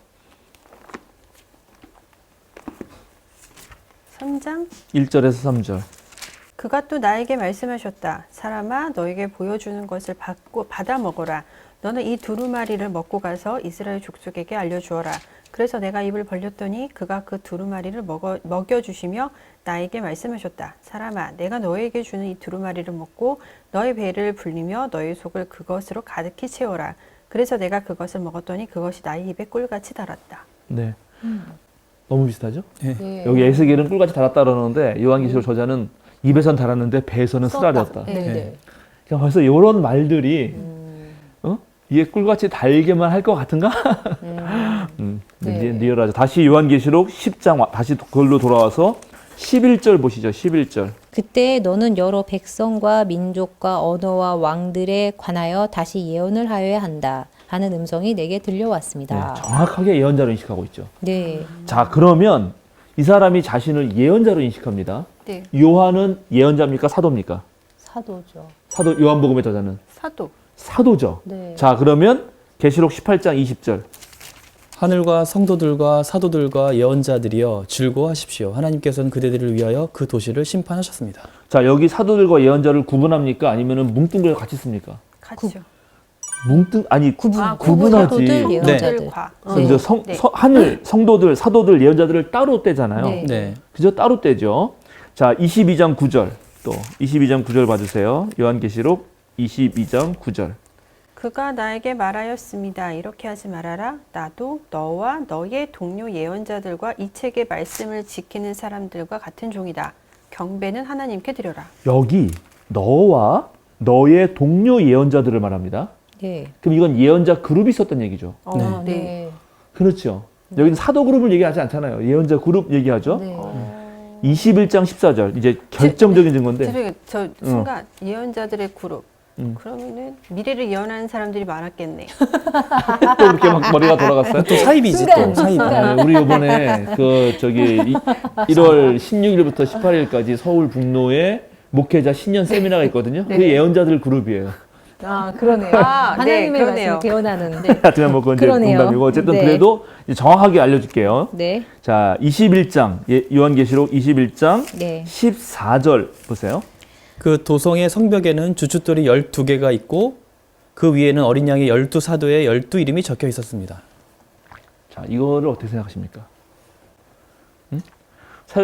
3장 1절에서 3절. 그가 또 나에게 말씀하셨다. 사람아 너에게 보여주는 것을 받아 먹어라. 너는 이 두루마리를 먹고 가서 이스라엘 족속에게 알려주어라. 그래서 내가 입을 벌렸더니 그가 그 두루마리를 먹여주시며 나에게 말씀하셨다. 사람아 내가 너에게 주는 이 두루마리를 먹고 너의 배를 불리며 너의 속을 그것으로 가득히 채워라. 그래서 내가 그것을 먹었더니 그것이 나의 입에 꿀같이 달았다. 네. 너무 비슷하죠? 네. 여기 에스겔은 꿀같이 달았다 그러는데 요한계시록 저자는 입에선 달았는데 배에서는 쓰라렸다. 네. 네. 그러니까 벌써 이런 말들이 이게 꿀같이 달게만 할 것 같은가? 네. 리얼하죠. 다시 요한계시록 10장 다시 그걸로 돌아와서 11절 보시죠. 11절. 그때 너는 여러 백성과 민족과 언어와 왕들에 관하여 다시 예언을 하여야 한다 하는 음성이 내게 네, 들려왔습니다. 정확하게 예언자로 인식하고 있죠. 네. 자, 그러면 이 사람이 자신을 예언자로 인식합니다. 네. 요한은 예언자입니까? 사도입니까? 사도죠. 사도 요한복음의 저자는 사도. 사도죠. 네. 자, 그러면 계시록 18장 20절. 하늘과 성도들과 사도들과 예언자들이여 즐거워하십시오. 하나님께서는 그대들을 위하여 그 도시를 심판하셨습니다. 자, 여기 사도들과 예언자를 구분합니까? 아니면은 뭉뚱그려 같이 씁니까? 같이요. 구분하지. 사도들, 예언자들. 사도들과. 그죠? 네. 하늘 성도들, 사도들, 예언자들을 따로 떼잖아요. 네. 네. 그죠? 따로 떼죠. 자, 22장 9절. 또 22장 9절 봐주세요. 요한계시록 22장 9절. 그가 나에게 말하였습니다. 이렇게 하지 말아라. 나도 너와 너의 동료 예언자들과 이 책의 말씀을 지키는 사람들과 같은 종이다. 경배는 하나님께 드려라. 여기 너와 너의 동료 예언자들을 말합니다. 네. 그럼 이건 예언자 그룹이 있었던 얘기죠. 네. 네. 그렇죠. 여기는 사도 그룹을 얘기하지 않잖아요. 예언자 그룹 얘기하죠. 네. 21장 14절. 이제 결정적인 증거인데. 저 순간 예언자들의 그룹. 음. 그러면은 미래를 예언하는 사람들이 많았겠네. 또 이렇게 막 머리가 돌아갔어요. 또 사입이지 순간, 또 사입. 순간. 네, 우리 이번에 그 저기 1월 16일부터 18일까지 서울 북로에 목회자 신년 세미나가 있거든요. 네. 그게 예언자들 그룹이에요. 아, 그러네요. 아, 하나님의 네, 그러네요. 말씀을 개원하는. 하여튼 뭐 그건 이제 그러네요. 농담이고 어쨌든 네. 그래도 이제 정확하게 알려줄게요. 네. 자, 21장 요한계시록 21장 네. 14절 보세요. 그 도성의 성벽에는 주춧돌이 12개가 있고 그 위에는 어린 양의 12사도의 12 이름이 적혀 있었습니다. 자, 이거를 어떻게 생각하십니까? 응?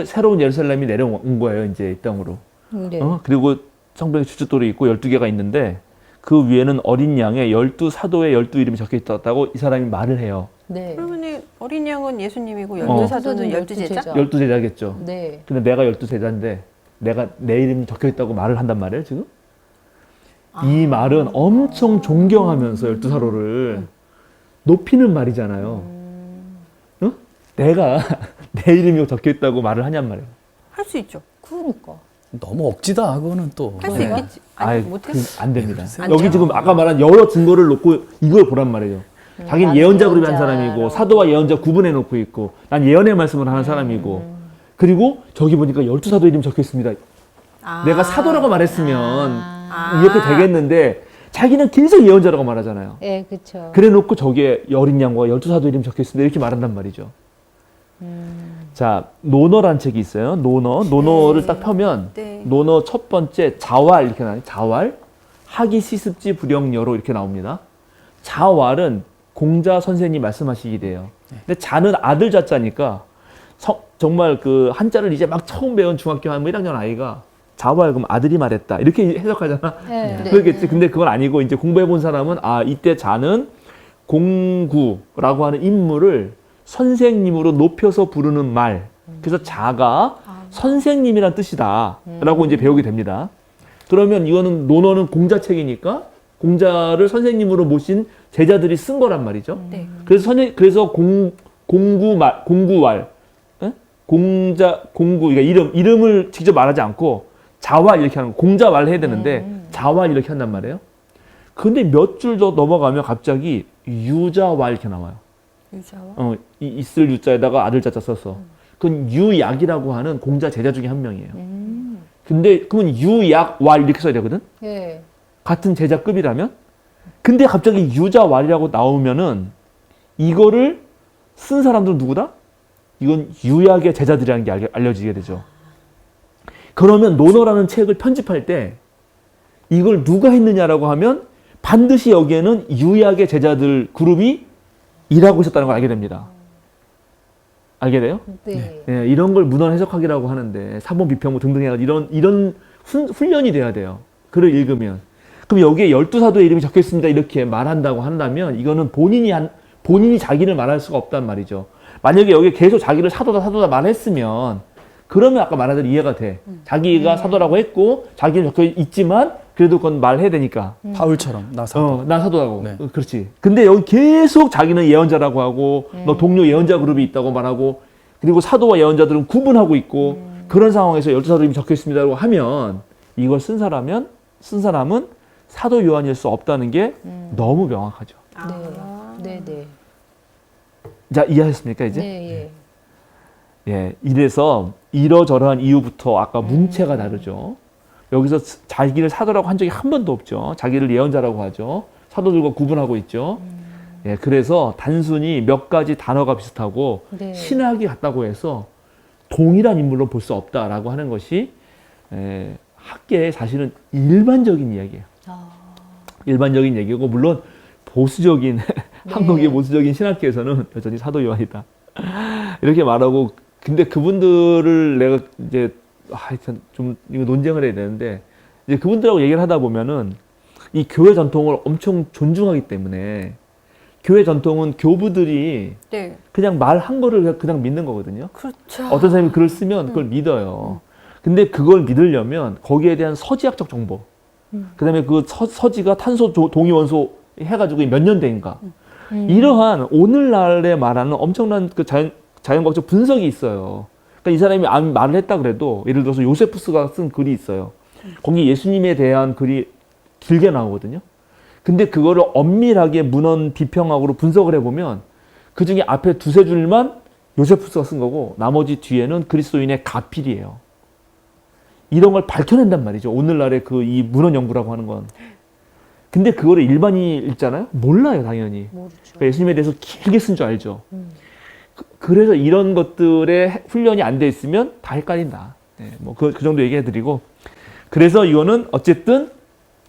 새로운 예루살렘이 내려온 거예요, 이제 이 땅으로. 네. 그리고 성벽에 주춧돌이 있고 12개가 있는데 그 위에는 어린 양의 12사도의 12 이름이 적혀 있었다고 이 사람이 말을 해요. 네. 그러면은 어린 양은 예수님이고 어. 열두 사도는 12제자? 12제자겠죠. 네. 근데 내가 12제자인데 내가 내 이름이 적혀 있다고 말을 한단 말이에요, 지금? 이 말은 엄청 존경하면서 12사도를 높이는 말이잖아요. 응? 내가 내 이름이 적혀 있다고 말을 하냔 말이에요. 할 수 있죠. 그러니까. 너무 억지다 그거는 또. 할 수 네. 있겠지. 아니 못해. 안 됩니다. 안 여기 돼요. 지금 아까 말한 여러 증거를 놓고 이걸 보란 말이에요. 자기는 나는 예언자 그룹의 한 예언자라고. 사람이고 사도와 예언자 구분해 놓고 있고 난 예언의 말씀을 하는 사람이고 그리고 저기 보니까 12사도 이름 적혀 있습니다. 내가 사도라고 말했으면 이렇게 되겠는데 자기는 계속 예언자라고 말하잖아요. 네, 그렇죠. 그래 놓고 저기에 어린 양과 12사도 이름 적혀 있습니다. 이렇게 말한단 말이죠. 자, 노너란 책이 있어요. 노너를 딱 펴면 네. 노너 첫 번째 자왈 이렇게 나와요. 자왈 하기 시습지 불영여로 이렇게 나옵니다. 자왈은 공자 선생님 말씀하시게 돼요. 근데 자는 아들 자자니까 정말 그 한자를 이제 막 처음 배운 중학교 한 1학년 아이가 자왈 그럼 아들이 말했다 이렇게 해석하잖아. 네. 그렇겠지. 근데 그건 아니고 이제 공부해 본 사람은 아 이때 자는 공구라고 하는 인물을 선생님으로 높여서 부르는 말. 그래서 자가 선생님이란 뜻이다라고 이제 배우게 됩니다. 그러면 이거는 논어는 공자책이니까 공자를 선생님으로 모신 제자들이 쓴 거란 말이죠. 네. 그래서 공구왈, 예? 공구, 그러니까 이름을 직접 말하지 않고 자왈 이렇게 하는 거. 공자왈 해야 되는데 자왈 이렇게 한단 말이에요. 근데 몇 줄 더 넘어가면 갑자기 유자왈 이렇게 나와요. 유자와? 있을 유자에다가 아들 자자 써서. 그건 유약이라고 하는 공자 제자 중에 한 명이에요. 근데 그러면 유약왈 이렇게 써야 되거든. 예. 같은 제자급이라면. 근데 갑자기 유자왈이라고 나오면은 이거를 쓴 사람들은 누구다? 이건 유약의 제자들이라는 게 알려지게 되죠. 그러면 논어라는 책을 편집할 때 이걸 누가 했느냐라고 하면 반드시 여기에는 유약의 제자들 그룹이 일하고 있었다는 걸 알게 됩니다. 알게 돼요? 네. 예, 이런 걸 문헌 해석학이라고 하는데 사본 비평무 등등 해가지고 이런 훈련이 돼야 돼요. 글을 읽으면. 그럼 여기에 12사도의 이름이 적혀 있습니다. 이렇게 말한다고 한다면 이거는 본인이 자기를 말할 수가 없단 말이죠. 만약에 여기 계속 자기를 사도다 말했으면 그러면 아까 말한 대로 이해가 돼. 자기가 사도라고 했고 자기는 적혀 있지만 그래도 그건 말해야 되니까. 바울처럼 나 사도. 나 사도라고. 네. 그렇지. 근데 여기 계속 자기는 예언자라고 하고 너 동료 예언자 그룹이 있다고 말하고 그리고 사도와 예언자들은 구분하고 있고 그런 상황에서 12사도 이름이 적혀 있습니다라고 하면 이걸 쓴 사람은 사도 요한일 수 없다는 게 너무 명확하죠. 네. 네. 자, 이해하셨습니까, 이제? 네. 예. 이래서 이러저러한 이유부터 아까 문체가 다르죠. 여기서 자기를 사도라고 한 적이 한 번도 없죠. 자기를 예언자라고 하죠. 사도들과 구분하고 있죠. 예. 그래서 단순히 몇 가지 단어가 비슷하고 네. 신학이 같다고 해서 동일한 인물로 볼 수 없다라고 하는 것이 학계의 사실은 일반적인 이야기예요. 일반적인 얘기고 물론 보수적인 한국의 보수적인 신학계에서는 여전히 사도 요한이다 이렇게 말하고 근데 그분들을 내가 이제 하여튼 좀 이거 논쟁을 해야 되는데 이제 그분들하고 얘기를 하다 보면은 이 교회 전통을 엄청 존중하기 때문에 교회 전통은 교부들이 네. 그냥 말한 거를 그냥 믿는 거거든요. 그렇죠. 어떤 사람이 글을 쓰면 그걸 믿어요. 근데 그걸 믿으려면 거기에 대한 서지학적 정보, 그다음에 그 서지가 탄소 동위 원소 해가지고 몇 년대인가 이러한 오늘날에 말하는 엄청난 그 자연과학적 분석이 있어요. 그러니까 이 사람이 말을 했다 그래도 예를 들어서 요세푸스가 쓴 글이 있어요. 거기 예수님에 대한 글이 길게 나오거든요. 근데 그거를 엄밀하게 문헌 비평학으로 분석을 해보면 그 중에 앞에 두세 줄만 요세푸스가 쓴 거고 나머지 뒤에는 그리스도인의 가필이에요. 이런 걸 밝혀낸단 말이죠. 오늘날의 그 이 문헌 연구라고 하는 건. 근데 그거를 일반인이 읽잖아요? 몰라요, 당연히. 모르죠. 그러니까 예수님에 대해서 길게 쓴 줄 알죠. 그래서 이런 것들의 훈련이 안 돼 있으면 다 헷갈린다. 네, 뭐 그 정도 얘기해드리고. 그래서 이거는 어쨌든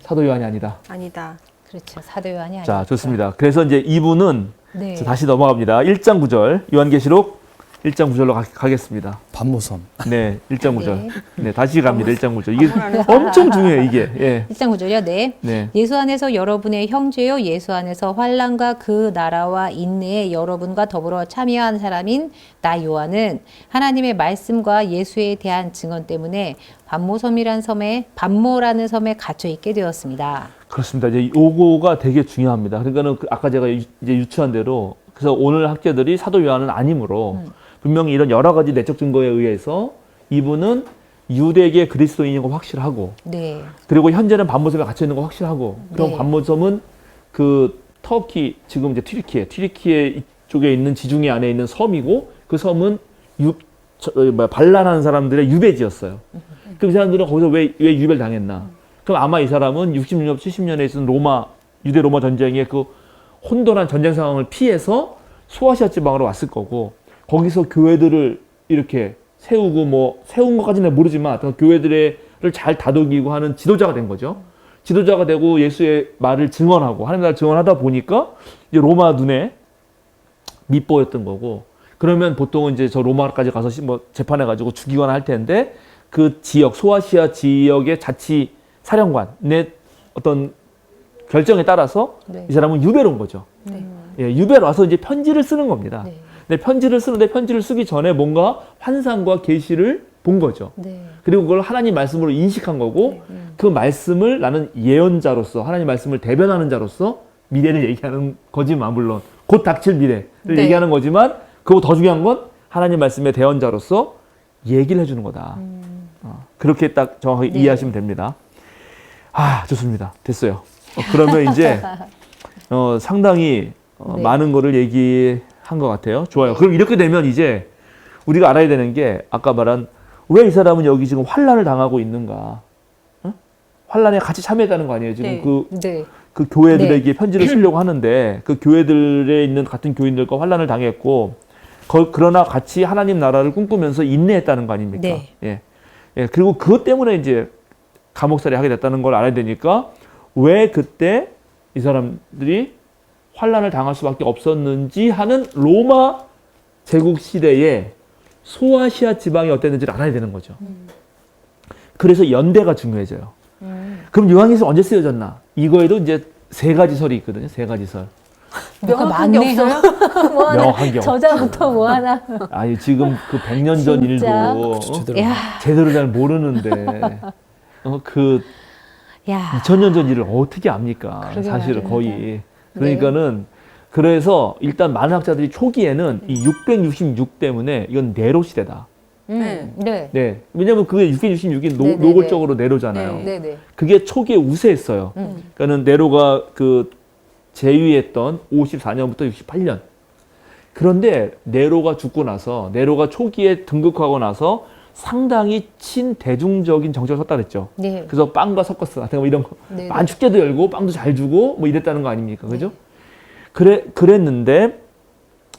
사도 요한이 아니다. 아니다. 그렇죠. 사도 요한이 아니죠. 자, 좋습니다. 그래서 이제 2부는 네. 다시 넘어갑니다. 1장 9절, 요한계시록 1장 9절로 가겠습니다. 반모섬. 네, 1장 9절. 네. 네, 다시 갑니다. 1장 9절. 이게 반모라는 엄청 중요해요, 이게. 예. 1장 9절이요. 네. 네. 예수 안에서 여러분의 형제요 예수 안에서 환난과 그 나라와 인내에 여러분과 더불어 참여한 사람인 나 요한은 하나님의 말씀과 예수에 대한 증언 때문에 반모라는 섬에 갇혀 있게 되었습니다. 그렇습니다. 이제 요거가 되게 중요합니다. 그러니까는 아까 제가 이제 유추한 대로 그래서 오늘 학자들이 사도 요한은 아니므로 분명히 이런 여러 가지 내적 증거에 의해서 이분은 유대계 그리스도인인 거 확실하고 네. 그리고 현재는 반모섬에 갇혀 있는 거 확실하고 그럼 네. 반모섬은 그 터키 지금 이제 튀르키예 이쪽에 있는 지중해 안에 있는 섬이고 그 섬은 반란하는 사람들의 유배지였어요. 그럼 이 사람들은 거기서 왜 유배를 당했나? 그럼 아마 이 사람은 60년, 70년에 있었던 유대 로마 전쟁의 그 혼돈한 전쟁 상황을 피해서 소아시아 지방으로 왔을 거고 거기서 교회들을 이렇게 세운 것까지는 모르지만 교회들을 잘 다독이고 하는 지도자가 된 거죠. 지도자가 되고 예수의 말을 증언하고 하나님 나라를 증언하다 보니까 이제 로마 눈에 밑보였던 거고 그러면 보통은 이제 저 로마까지 가서 재판해가지고 죽이거나 할 텐데 그 지역, 소아시아 지역의 자치 사령관의 어떤 결정에 따라서 네. 이 사람은 유배로 온 거죠. 네. 예, 유배로 와서 이제 편지를 쓰는 겁니다. 네. 근데 편지를 쓰기 전에 뭔가 환상과 계시를 본 거죠. 네. 그리고 그걸 하나님 말씀으로 인식한 거고 그 말씀을 나는 예언자로서 하나님 말씀을 대변하는 자로서 미래를 얘기하는 거지만 물론 곧 닥칠 미래를 네. 얘기하는 거지만 그거 더 중요한 건 하나님 말씀의 대언자로서 얘기를 해주는 거다. 그렇게 딱 정확하게 네. 이해하시면 됩니다. 아 좋습니다. 됐어요. 그러면 이제 상당히 네. 많은 거를 얘기한 것 같아요. 좋아요. 그럼 이렇게 되면 이제 우리가 알아야 되는 게 아까 말한 왜 이 사람은 여기 지금 환난을 당하고 있는가? 응? 환난에 같이 참여했다는 거 아니에요? 지금 네. 그 네. 교회들에게 편지를 쓰려고 하는데 그 교회들에 있는 같은 교인들과 환난을 당했고 그러나 같이 하나님 나라를 꿈꾸면서 인내했다는 거 아닙니까? 네. 예. 예. 그리고 그것 때문에 이제 감옥살이 하게 됐다는 걸 알아야 되니까 왜 그때 이 사람들이 환난을 당할 수밖에 없었는지 하는 로마 제국 시대에 소아시아 지방이 어땠는지를 알아야 되는 거죠. 그래서 연대가 중요해져요. 그럼 요한계시록 언제 쓰여졌나? 이거에도 이제 세 가지 설이 있거든요. 세 가지 설. 뭐가 명확한 게 많네요. 없어요? 뭐 하나, 명확한 게 없어. 저자부터 뭐 하나. 아니 지금 그 100년 전 진짜. 일도 제대로. 야, 제대로 잘 모르는데 그 야. 2000년 전 일을 어떻게 압니까? 그러게 사실은 말입니다. 거의. 그러니까는 그래서 일단 많은 학자들이 초기에는 이 666 때문에 이건 네로 시대다. 네. 네. 네. 왜냐면 그게 666이 네, 네, 노골적으로 네로잖아요. 네. 네, 네. 그게 초기에 우세했어요. 그러니까는 네로가 그 재위했던 54년부터 68년. 그런데 네로가 죽고 나서 네로가 초기에 등극하고 나서 상당히 친대중적인 정책을 썼다 그랬죠. 네. 그래서 빵과 서커스 같은 거 이런 거 네, 많은 축제도 열고 빵도 잘 주고 뭐 이랬다는 거 아닙니까? 그죠? 그랬는데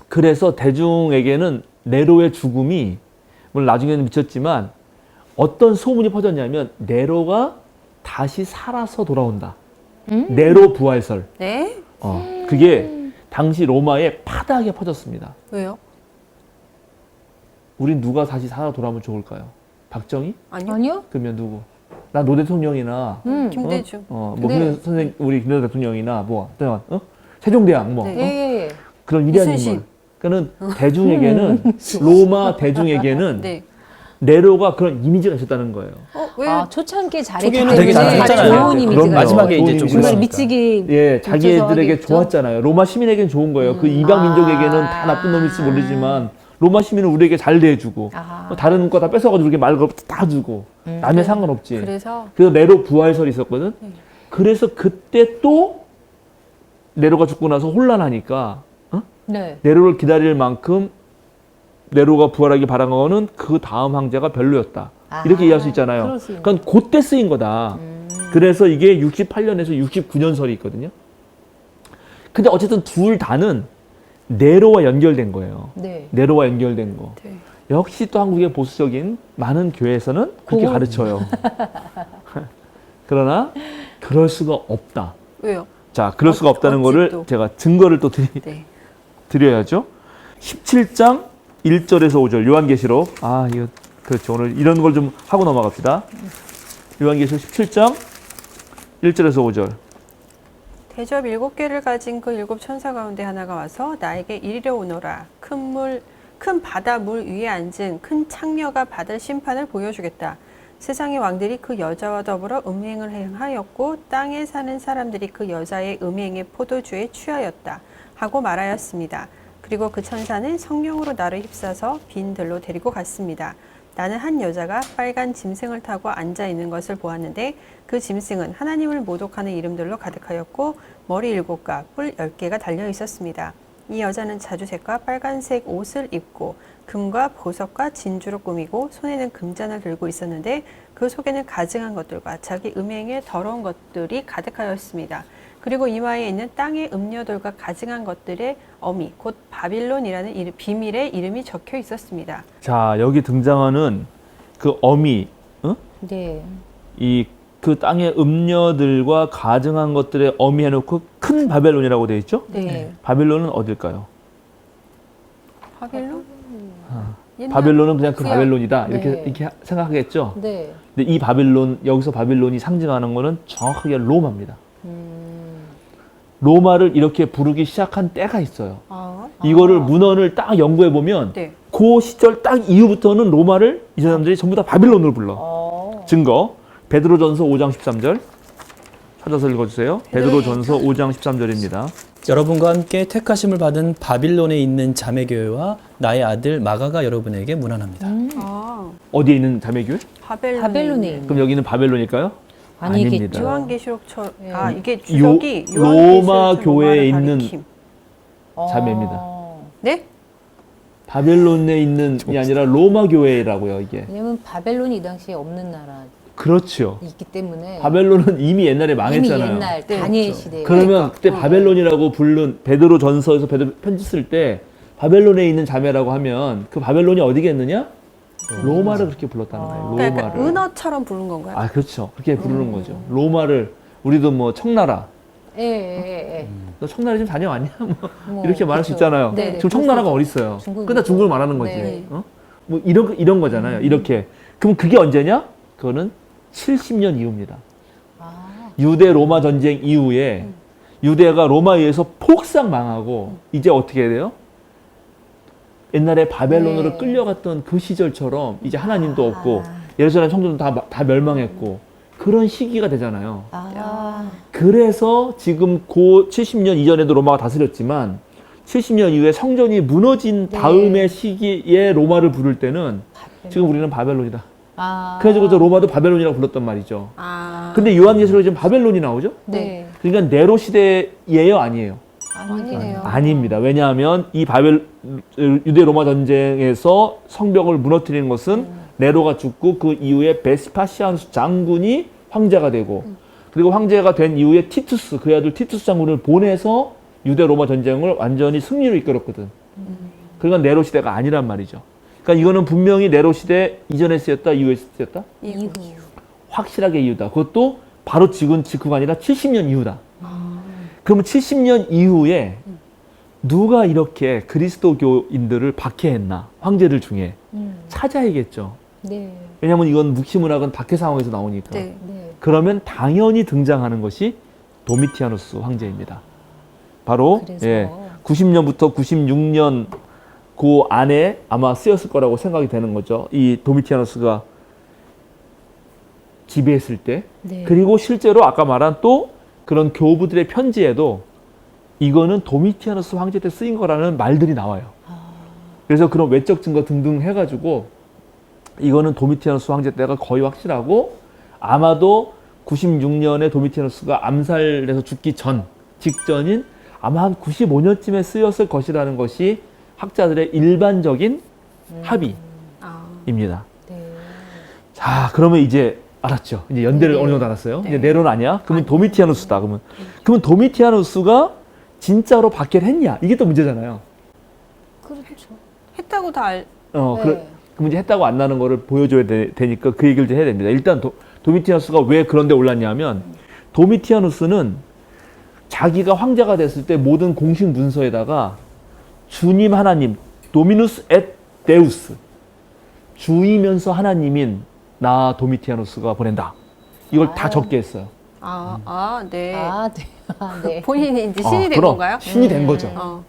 그래서 대중에게는 네로의 죽음이 물론 나중에는 미쳤지만 어떤 소문이 퍼졌냐면 네로가 다시 살아서 돌아온다. 네로 부활설. 네? 그게 당시 로마에 파다하게 퍼졌습니다. 왜요? 우린 누가 다시 살아 돌아오면 좋을까요? 박정희? 아니요. 아니요? 그러면 누구? 나 노 대통령이나 김대중. 뭐 네. 선생 우리 김대중 대통령이나 뭐 세종대왕 뭐 네. 예, 예. 그런 위대한 이순신. 인물. 그러니까는 대중에게는 로마 대중에게는 네. 네로가 그런 이미지가 있었다는 거예요. 왜요? 아, 초창기에 잘했기 초기에는 때문에 되게 잘했잖아요. 좋은 네, 이미지가 그럼요. 마지막에 있어요. 이제 좀 중간에 그러니까. 미치기 예, 자기애들에게 하겠죠? 좋았잖아요. 로마 시민에게는 좋은 거예요. 그 이방 민족에게는 다 나쁜 놈일지 모르지만 로마 시민은 우리에게 잘 대해주고 아. 다른 거 다 뺏어가지고 우리에게 말 걸 다 주고 남의 상관없지. 그래서 그래서 네로 부활설이 있었거든. 그래서 그때 또 네로가 죽고 나서 혼란하니까 네. 네로를 기다릴 만큼 네로가 부활하기 바란 거는 그 다음 황제가 별로였다. 아, 이렇게 이해할 수 있잖아요. 그럴 수 있네. 그러니까 그때 쓰인 거다. 그래서 이게 68년에서 69년설이 있거든요. 근데 어쨌든 둘 다는 네로와 연결된 거예요. 네. 네로와 연결된 거. 네. 역시 또 한국의 보수적인 많은 교회에서는 그렇게 그건- 가르쳐요. 그러나 그럴 수가 없다. 왜요? 자, 그럴 수가 없다는 어찌 거를 또. 제가 증거를 또 네. 드려야죠. 17장 1절에서 5절 요한계시록. 아, 이거 그렇죠. 오늘 이런 걸 좀 하고 넘어갑시다. 요한계시록 17장 1절에서 5절. 대접 7개를 가진 그 7 천사 가운데 하나가 와서 나에게 이리로 오너라. 큰 바다 물 위에 앉은 큰 창녀가 받을 심판을 보여주겠다. 세상의 왕들이 그 여자와 더불어 음행을 행하였고 땅에 사는 사람들이 그 여자의 음행의 포도주에 취하였다 하고 말하였습니다. 그리고 그 천사는 성령으로 나를 휩싸서 빈 들로 데리고 갔습니다. 나는 한 여자가 빨간 짐승을 타고 앉아 있는 것을 보았는데 그 짐승은 하나님을 모독하는 이름들로 가득하였고 머리 7과 뿔 10개가 달려 있었습니다. 이 여자는 자주색과 빨간색 옷을 입고 금과 보석과 진주로 꾸미고 손에는 금잔을 들고 있었는데 그 속에는 가증한 것들과 자기 음행의 더러운 것들이 가득하였습니다. 그리고 이마에 있는 땅의 음녀들과 가증한 것들의 어미 곧 바빌론이라는 비밀의 이름이 적혀 있었습니다. 자, 여기 등장하는 그 어미, 네. 이 그 땅의 음녀들과 가증한 것들의 어미 해놓고 큰 바벨론이라고 되어 있죠? 네. 바벨론은 어딜까요? 바빌론? 옛날 바벨론은 그냥 그 구약. 바벨론이다. 이렇게, 네. 이렇게 생각하겠죠? 네. 근데 이 바벨론, 여기서 바벨론이 상징하는 거는 정확하게 로마입니다. 로마를 이렇게 부르기 시작한 때가 있어요. 아, 이거를 문헌을 딱 연구해 보면 네. 그 시절 딱 이후부터는 로마를 이 사람들이 전부 다 바빌론으로 불러. 증거 베드로전서 5장 13절 찾아서 읽어주세요. 베드로전서 5장 13절입니다. 여러분과 함께 택하심을 받은 바빌론에 있는 자매교회와 나의 아들 마가가 여러분에게 문안합니다. 아, 어디에 있는 자매교회? 바벨론에 있는. 그럼 여기는 바벨론일까요? 아니겠죠. 아닙니다. 요한계시록처럼 네. 아 이게 요- 주석이 로마 요한계시록처럼 교회에 로마를 있는 가리킴. 자매입니다. 네? 바벨론에 있는 게 아니라 로마 교회라고요, 이게. 왜냐면 바벨론이 이 당시에 없는 나라 그렇죠. 있기 때문에 바벨론은 이미 옛날에 이미 망했잖아요. 옛날 네, 다니엘 그렇죠. 시대에 그러면 그때 바벨론이라고 부른 베드로 전서에서 베드로 편지 쓸 때 바벨론에 있는 자매라고 하면 그 바벨론이 어디겠느냐? 로마를 그렇게 불렀다는 거예요. 그러니까 로마를. 은어처럼 부른 건가요? 아, 그렇죠. 그렇게 부르는 거죠. 로마를 우리도 뭐 청나라. 예. 너 청나라 지금 다녀왔냐? 뭐 뭐, 이렇게 말할 수 그렇죠. 있잖아요. 네, 네, 지금 청나라가 어디 있어요? 중국이죠. 그러다 중국을 말하는 거지. 네. 어? 뭐 이런 거잖아요. 이렇게. 그럼 그게 언제냐? 그거는 70년 이후입니다. 아, 유대 로마 전쟁 이후에 유대가 로마에 의해서 폭삭 망하고 이제 어떻게 해야 돼요? 옛날에 바벨론으로 네. 끌려갔던 그 시절처럼 이제 하나님도 없고 예루살렘 성전도 다 멸망했고 그런 시기가 되잖아요. 그래서 지금 그 70년 이전에도 로마가 다스렸지만 70년 이후에 성전이 무너진 네. 다음의 시기에 로마를 부를 때는 지금 우리는 바벨론이다. 그래가지고 저 로마도 바벨론이라고 불렀단 말이죠. 아, 근데 요한계시록에 지금 바벨론이 나오죠? 네. 그러니까 네로 시대예요, 아니에요? 아니네요. 아닙니다. 왜냐하면 이 유대 로마 전쟁에서 성벽을 무너뜨리는 것은 네로가 죽고 그 이후에 베스파시아누스 장군이 황제가 되고 그리고 황제가 된 이후에 티투스 그 아들 티투스 장군을 보내서 유대 로마 전쟁을 완전히 승리로 이끌었거든. 그러니까 네로 시대가 아니란 말이죠. 그러니까 이거는 분명히 네로 시대 이전에 쓰였다, 이후에 쓰였다? 이후. 확실하게 이후다. 그것도 바로 지금 직후가 아니라 70년 이후다. 그러면 70년 이후에 누가 이렇게 그리스도교인들을 박해했나? 황제들 중에 찾아야겠죠. 네. 왜냐하면 이건 묵시문학은 박해 상황에서 나오니까. 네. 네. 그러면 당연히 등장하는 것이 도미티아누스 황제입니다. 바로 그래서 90년부터 96년 그 안에 아마 쓰였을 거라고 생각이 되는 거죠. 이 도미티아누스가 지배했을 때. 네. 그리고 실제로 아까 말한 또 그런 교부들의 편지에도 이거는 도미티아누스 황제 때 쓰인 거라는 말들이 나와요. 그래서 그런 외적 증거 등등 해가지고 이거는 도미티아누스 황제 때가 거의 확실하고 아마도 96년에 도미티아누스가 암살돼서 죽기 직전인 아마 한 95년쯤에 쓰였을 것이라는 것이 학자들의 일반적인 합의입니다. 네. 자, 그러면 이제 알았죠. 이제 연대를 네. 어느 정도 알았어요. 네. 이제 네로는 아니야? 그러면 도미티아누스다. 그러면 도미티아누스가 진짜로 박해를 했냐? 이게 또 문제잖아요. 그렇죠. 했다고 다 알. 네. 그럼 이제 했다고 안 나는 거를 보여줘야 되니까 그 얘기를 좀 해야 됩니다. 일단 도미티아누스가 왜 그런 데 올랐냐면 도미티아누스는 자기가 황제가 됐을 때 모든 공식 문서에다가 주님 하나님, 도미누스 앳 데우스, 주이면서 하나님인 나 도미티아누스가 보낸다. 이걸 다 적게 했어요. 네. 네. 네. 본인이 이제 신이 된 그럼 건가요? 신이 된 거죠. 어.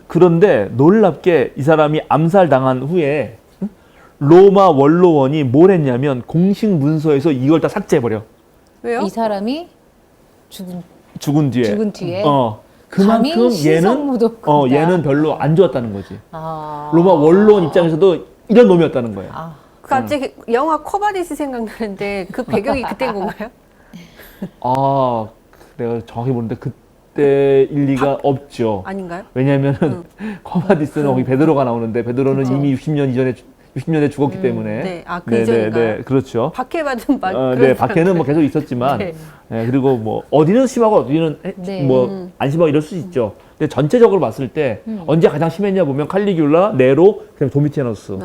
그런데 놀랍게 이 사람이 암살당한 후에 로마 원로원이 뭘 했냐면 공식 문서에서 이걸 다 삭제해버려. 왜요? 이 사람이 죽은 뒤에. 죽은 뒤에 그만큼 감히 신성모독 얘는 별로 안 좋았다는 거지. 아. 로마 원로원 입장에서도 이런 놈이었다는 거예요. 아. 갑자기 영화 코바디스 생각나는데 그 배경이 그때인 건가요? 내가 정확히 모르는데 그때 일리가 없죠. 아닌가요? 왜냐하면은 커바디스는 거기 베드로가 나오는데 베드로는 그쵸. 이미 60년에 죽었기 때문에. 네. 아, 그 이전인가요? 그렇죠. 박해받은 네, 밖에는 뭐 계속 있었지만, 네. 그리고 뭐 어디는 심하고 어디는 네. 뭐 안 심하고 이럴 수 있죠. 근데 전체적으로 봤을 때 언제 가장 심했냐 보면 칼리귤라, 네로, 그다음에 도미티아누스.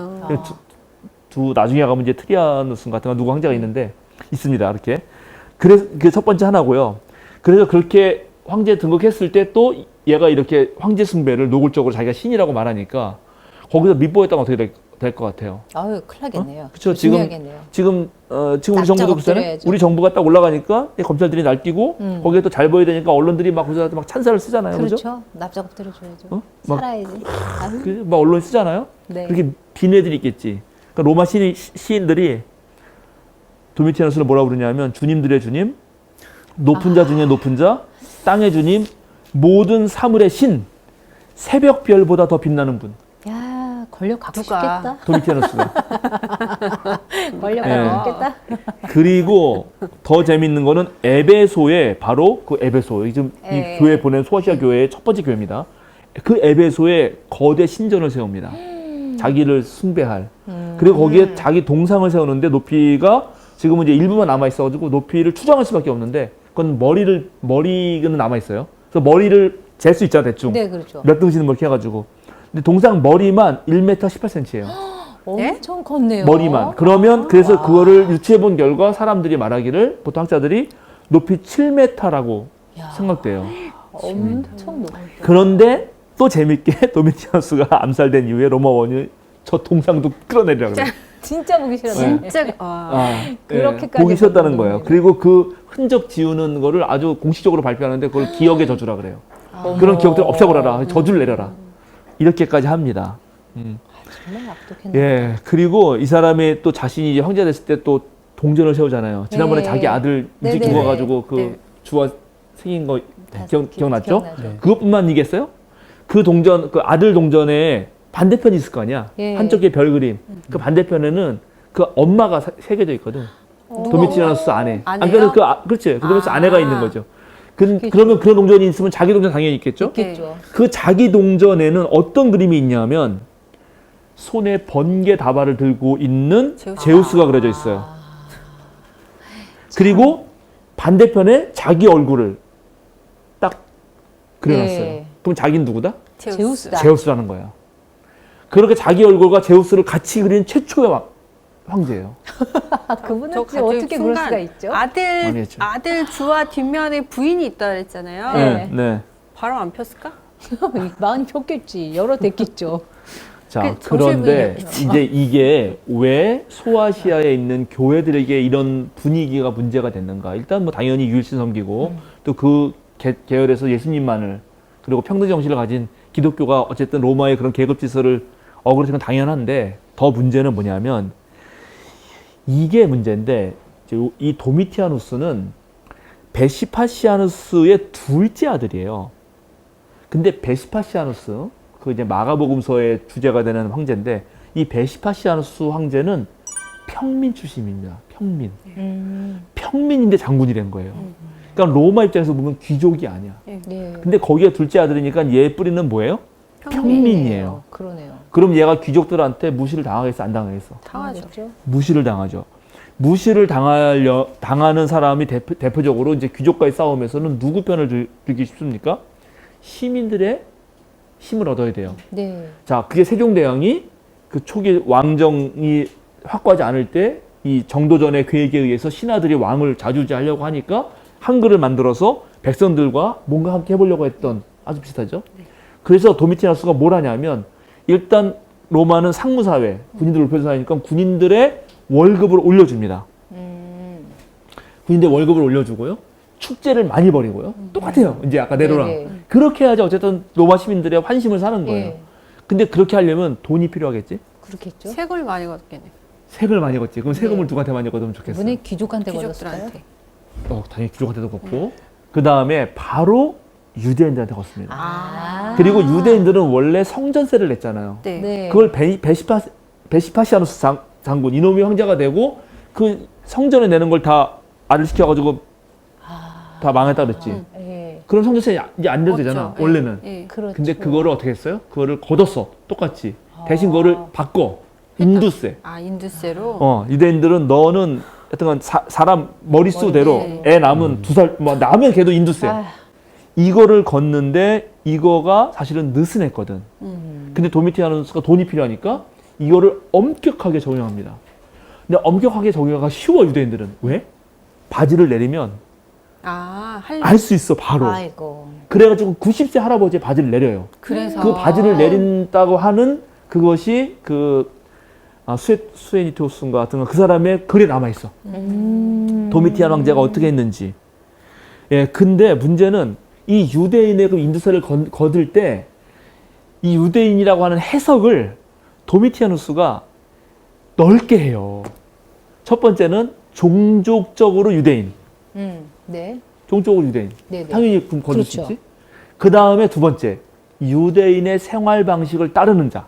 나중에 가면 이제 트리아누스 같은 거 누구 황제가 있는데 있습니다. 이렇게. 그래서 그게 첫 번째 하나고요. 그래서 그렇게 황제 등극했을 때 또 얘가 이렇게 황제 숭배를 노골적으로 자기가 신이라고 말하니까 거기서 밑보였다가 어떻게 될 것 같아요. 아유, 큰일 나겠네요. 그쵸, 지금 조심해야겠네요. 지금 우리 납작 정부도 그렇잖아요. 엎드려야죠. 우리 정부가 딱 올라가니까 이 검찰들이 날뛰고 거기에 또 잘 보여야 되니까 언론들이 막 거기서 막 찬사를 쓰잖아요. 그죠? 그렇죠. 납작 엎드려줘야죠. 막 살아야지. 아유. 막 언론 쓰잖아요. 네. 그렇게 비내들이 있겠지. 그러니까 로마 시인들이 도미티아누스를 뭐라 부르냐면 주님들의 주님, 높은 자 중에 높은 자, 땅의 주님, 모든 사물의 신, 새벽별보다 더 빛나는 분. 야, 권력 갖고 누가? 싶겠다. 도미티아누스가. 권력 예. 갖고 싶겠다. 그리고 더 재밌는 거는 에베소에 바로 그 에베소 지금 예. 이 교회 보낸 소아시아 교회의 첫 번째 교회입니다. 그 에베소에 거대 신전을 세웁니다. 자기를 숭배할. 그리고 거기에 자기 동상을 세우는데 높이가 지금은 이제 일부만 남아 있어가지고 높이를 추정할 수밖에 없는데 그건 머리는 남아 있어요. 그래서 머리를 잴 수 있잖아 대충. 네, 그렇죠. 몇 등신을 뭐 이렇게 해가지고. 근데 동상 머리만 1m 18cm예요. 엄청 컸네요. 머리만. 그러면 그래서 그거를 유추해 본 결과 사람들이 말하기를 보통 학자들이 높이 7m라고 야. 생각돼요. 엄청 높아. 그런데 또 재밌게 도미티아누스가 암살된 이후에 로마 원이 저 동상도 끌어내리라 그래요. 진짜 보기 싫었네. 진짜 그렇게까지 보기 싫었다는 거예요. 보는 그리고 그 흔적 지우는 거를 아주 공식적으로 발표하는데 그걸 기억의 저주라 그래요. 그런 기억들 없애버려라. 저주를 내려라. 이렇게까지 합니다. 정말 악독했네. 예. 그리고 이 사람이 또 자신이 이제 황제가 됐을 때 또 동전을 세우잖아요. 지난번에 네. 자기 아들 일찍 네네. 죽어가지고 그 네. 주화 생긴 거 다 기억났죠? 네. 그것뿐만이겠어요? 그 동전, 그 아들 동전에 반대편이 있을 거 아니야? 예. 한쪽에 별 그림. 그 반대편에는 그 엄마가 새겨져 있거든. 도미티아누스 아내. 아내요? 그렇지. 그러면서 아. 아내가 있는 거죠. 그게 그러면 그런 동전이 있으면 자기 동전 당연히 있겠죠? 있겠죠. 그 자기 동전에는 어떤 그림이 있냐면 손에 번개 다발을 들고 있는 제우스가 그려져 있어요. 그리고 반대편에 자기 얼굴을 딱 그려놨어요. 예. 그럼 자기는 누구다? 제우스다. 제우스라는 거예요. 그렇게 자기 얼굴과 제우스를 같이 그린 최초의 황제예요. 그분은 저 진짜 어떻게 그럴 수가 있죠? 아니겠죠. 아들 주와 뒷면에 부인이 있다 그랬잖아요. 네. 네. 바로 안 폈을까? 많이 폈겠지. 여러 됐겠죠. 자, 그 정실 그런데 분위기였겠지. 이제 이게 왜 소아시아에 있는 교회들에게 이런 분위기가 문제가 됐는가? 일단 뭐 당연히 유일신 섬기고 또 그 계열에서 예수님만을 그리고 평등 정신을 가진 기독교가 어쨌든 로마의 그런 계급 질서를 어그러진 건 당연한데 더 문제는 뭐냐면 이게 문제인데 이제 이 도미티아누스는 베시파시아누스의 둘째 아들이에요. 근데 베시파시아누스 그 이제 마가복음서의 주제가 되는 황제인데 이 베시파시아누스 황제는 평민 출신입니다. 평민. 평민인데 장군이 된 거예요. 그러니까 로마 입장에서 보면 귀족이 아니야. 네. 근데 거기에 둘째 아들이니까 얘 뿌리는 뭐예요? 평민이에요. 그러네요. 그럼 얘가 귀족들한테 무시를 당하겠어, 안 당하겠어? 당하죠. 무시를 당하죠. 무시를 당하는 사람이 대표적으로 이제 귀족과의 싸움에서는 누구 편을 들기 쉽습니까? 시민들의 힘을 얻어야 돼요. 네. 자, 그게 세종대왕이 그 초기 왕정이 확고하지 않을 때 이 정도전의 계획에 의해서 신하들이 왕을 좌지우지하려고 하니까 한글을 만들어서 백성들과 뭔가 함께 해보려고 했던 아주 비슷하죠. 그래서 도미티아누스가 뭘 하냐면 일단 로마는 상무사회, 군인들 울표사회니까 군인들의 월급을 올려줍니다. 군인들 월급을 올려주고요. 축제를 많이 벌이고요. 똑같아요. 이제 아까 내로랑. 네네. 그렇게 해야지 어쨌든 로마 시민들의 환심을 사는 거예요. 예. 근데 그렇게 하려면 돈이 필요하겠지? 그렇겠죠. 세금을 많이 걷겠네. 세금을 많이 걷지. 그럼 세금을 네. 누구한테 많이 걷으면 좋겠어요? 이분의 귀족한테 걸렸을까요? 귀족들한테. 당연히 귀족한테도 걷고 그 다음에 바로 유대인들한테 걷습니다. 아. 그리고 유대인들은 원래 성전세를 냈잖아요. 네. 네. 그걸 베시파시아누스 장군 이놈이 황제가 되고 그 성전에 내는 걸 다 아를 시켜가지고 다 망했다 그랬지. 예. 그럼 성전세 이제 안 내도 되잖아. 걷죠. 원래는. 예. 그렇죠. 근데 그거를 어떻게 했어요? 그거를 걷었어. 똑같이. 대신 그거를 바꿔. 인두세. 인두세로. 유대인들은 너는 하여튼 사람 머릿수대로 네. 애 남은 2살, 뭐 남은 걔도 인두세. 아. 이거를 걷는데 이거가 사실은 느슨했거든. 근데 도미티아누스가 돈이 필요하니까 이거를 엄격하게 적용합니다. 근데 엄격하게 적용하기가 쉬워 유대인들은. 왜? 바지를 내리면 알 수 있어 바로. 아이고. 그래가지고 90세 할아버지의 바지를 내려요. 그래서 그 바지를 내린다고 하는 그것이 그 수에니토스인가 같은 그 사람의 글에 남아 있어. 도미티안 황제가 어떻게 했는지. 예, 근데 문제는 이 유대인의 그 인두사를 거둘 때 이 유대인이라고 하는 해석을 도미티아누스가 넓게 해요. 첫 번째는 종족적으로 유대인. 네. 종족적으로 유대인. 네, 네. 당연히 그럼 거둘 수 그렇죠. 있지. 그 다음에 두 번째, 유대인의 생활 방식을 따르는 자.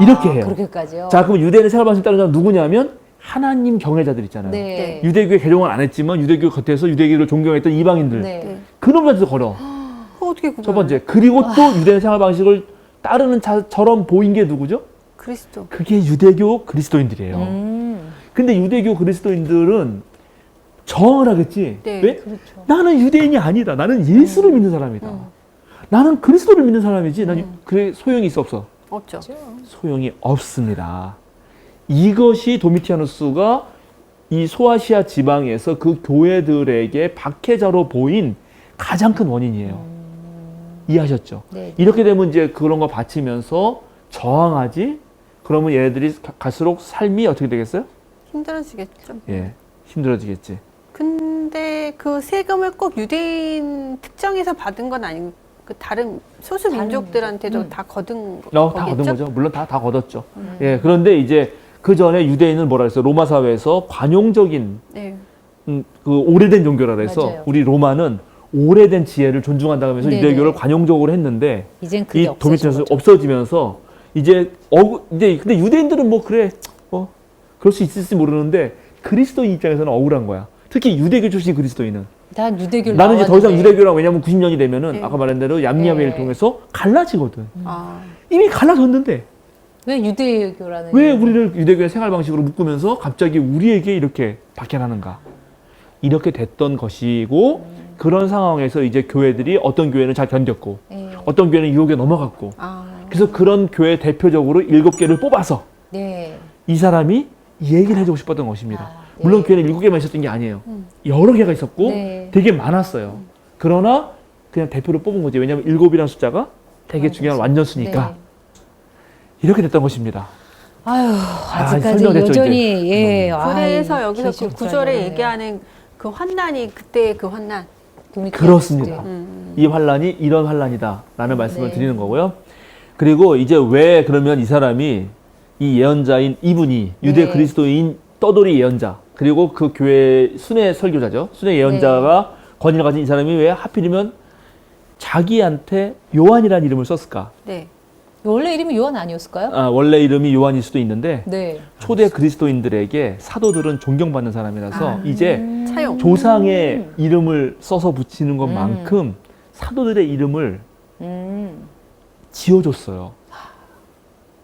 이렇게 해요. 그렇게까지요. 자, 그럼 유대인의 생활 방식을 따르는 자는 누구냐면 하나님 경외자들 있잖아요. 네. 유대교에 개종은 안 했지만 유대교 겉에서 유대교를 존경했던 이방인들. 네. 네. 그놈들한테도 걸어. 어떻게 구분? 첫 번째. 그리고 또 유대인 생활 방식을 따르는 자처럼 보인 게 누구죠? 그리스도. 그게 유대교 그리스도인들이에요. 근데 유대교 그리스도인들은 저항을 하겠지. 네. 왜? 그렇죠. 나는 유대인이 아니다. 나는 예수를 믿는 사람이다. 나는 그리스도를 믿는 사람이지. 난 그래 소용이 있어 없어? 없죠. 소용이 없습니다. 이것이 도미티아누스가 이 소아시아 지방에서 그 교회들에게 박해자로 보인 가장 큰 원인이에요. 이해하셨죠? 네. 이렇게 되면 이제 그런 거 바치면서 저항하지? 그러면 얘네들이 갈수록 삶이 어떻게 되겠어요? 힘들어지겠죠. 예, 힘들어지겠지. 근데 그 세금을 꼭 유대인 특정해서 받은 건 아니고 그 다른 소수 민족들한테도 다 거둔 다 거겠죠? 얻은 거죠. 물론 다 걷었죠. 예, 그런데 이제 그 전에 유대인은 뭐라 그랬어요? 로마 사회에서 관용적인 네. 그 오래된 종교라 그래서 맞아요. 우리 로마는 오래된 지혜를 존중한다고 하면서 네네. 유대교를 관용적으로 했는데 이젠 그게 이 도미티아누스 없어진 거죠. 없어지면서 이제 근데 유대인들은 뭐 그래 그럴 수 있을지 모르는데 그리스도인 입장에서는 억울한 거야. 특히 유대교 출신 그리스도인은 난 유대교를 나는 이제 더 이상 나왔는데. 유대교랑 왜냐면 90년이 되면은 네. 아까 말한 대로 얌리아벨을 네. 통해서 갈라지거든. 아, 이미 갈라졌는데 왜 유대교라는 왜 이유는? 우리를 유대교의 생활 방식으로 묶으면서 갑자기 우리에게 이렇게 박해하는가? 이렇게 됐던 것이고 그런 상황에서 이제 교회들이 어떤 교회는 잘 견뎠고 네. 어떤 교회는 유혹에 넘어갔고 아. 그래서 그런 교회 대표적으로 7개를 뽑아서 네. 이 사람이 이 얘기를 해주고 싶었던 것입니다. 아, 네. 물론 교회는 7개만 있었던 게 아니에요. 여러 개가 있었고 네. 되게 많았어요. 그러나 그냥 대표를 뽑은 거지. 왜냐하면 7이라는 숫자가 되게 중요한 완전수니까. 네. 이렇게 됐던 것입니다. 아유, 아직까지 설명됐죠, 여전히 예. 그래서 아이, 여기서 그 계시록 구절에 잘하네. 얘기하는 그 환난이 그때의 그 환난. 그렇습니다. 이 환란이 이런 환란이다라는 말씀을 드리는 거고요. 그리고 이제 왜 그러면 이 사람이 이 예언자인 이분이 유대 네. 그리스도인 떠돌이 예언자 그리고 그 교회 순회 설교자죠. 순회 예언자가 권위를 가진 이 사람이 왜 하필이면 자기한테 요한이라는 이름을 썼을까? 네. 원래 이름이 요한 아니었을까요? 원래 이름이 요한일 수도 있는데 네. 초대 그리스도인들에게 사도들은 존경받는 사람이라서 이제 차용. 조상의 이름을 써서 붙이는 것만큼 사도들의 이름을 지어줬어요.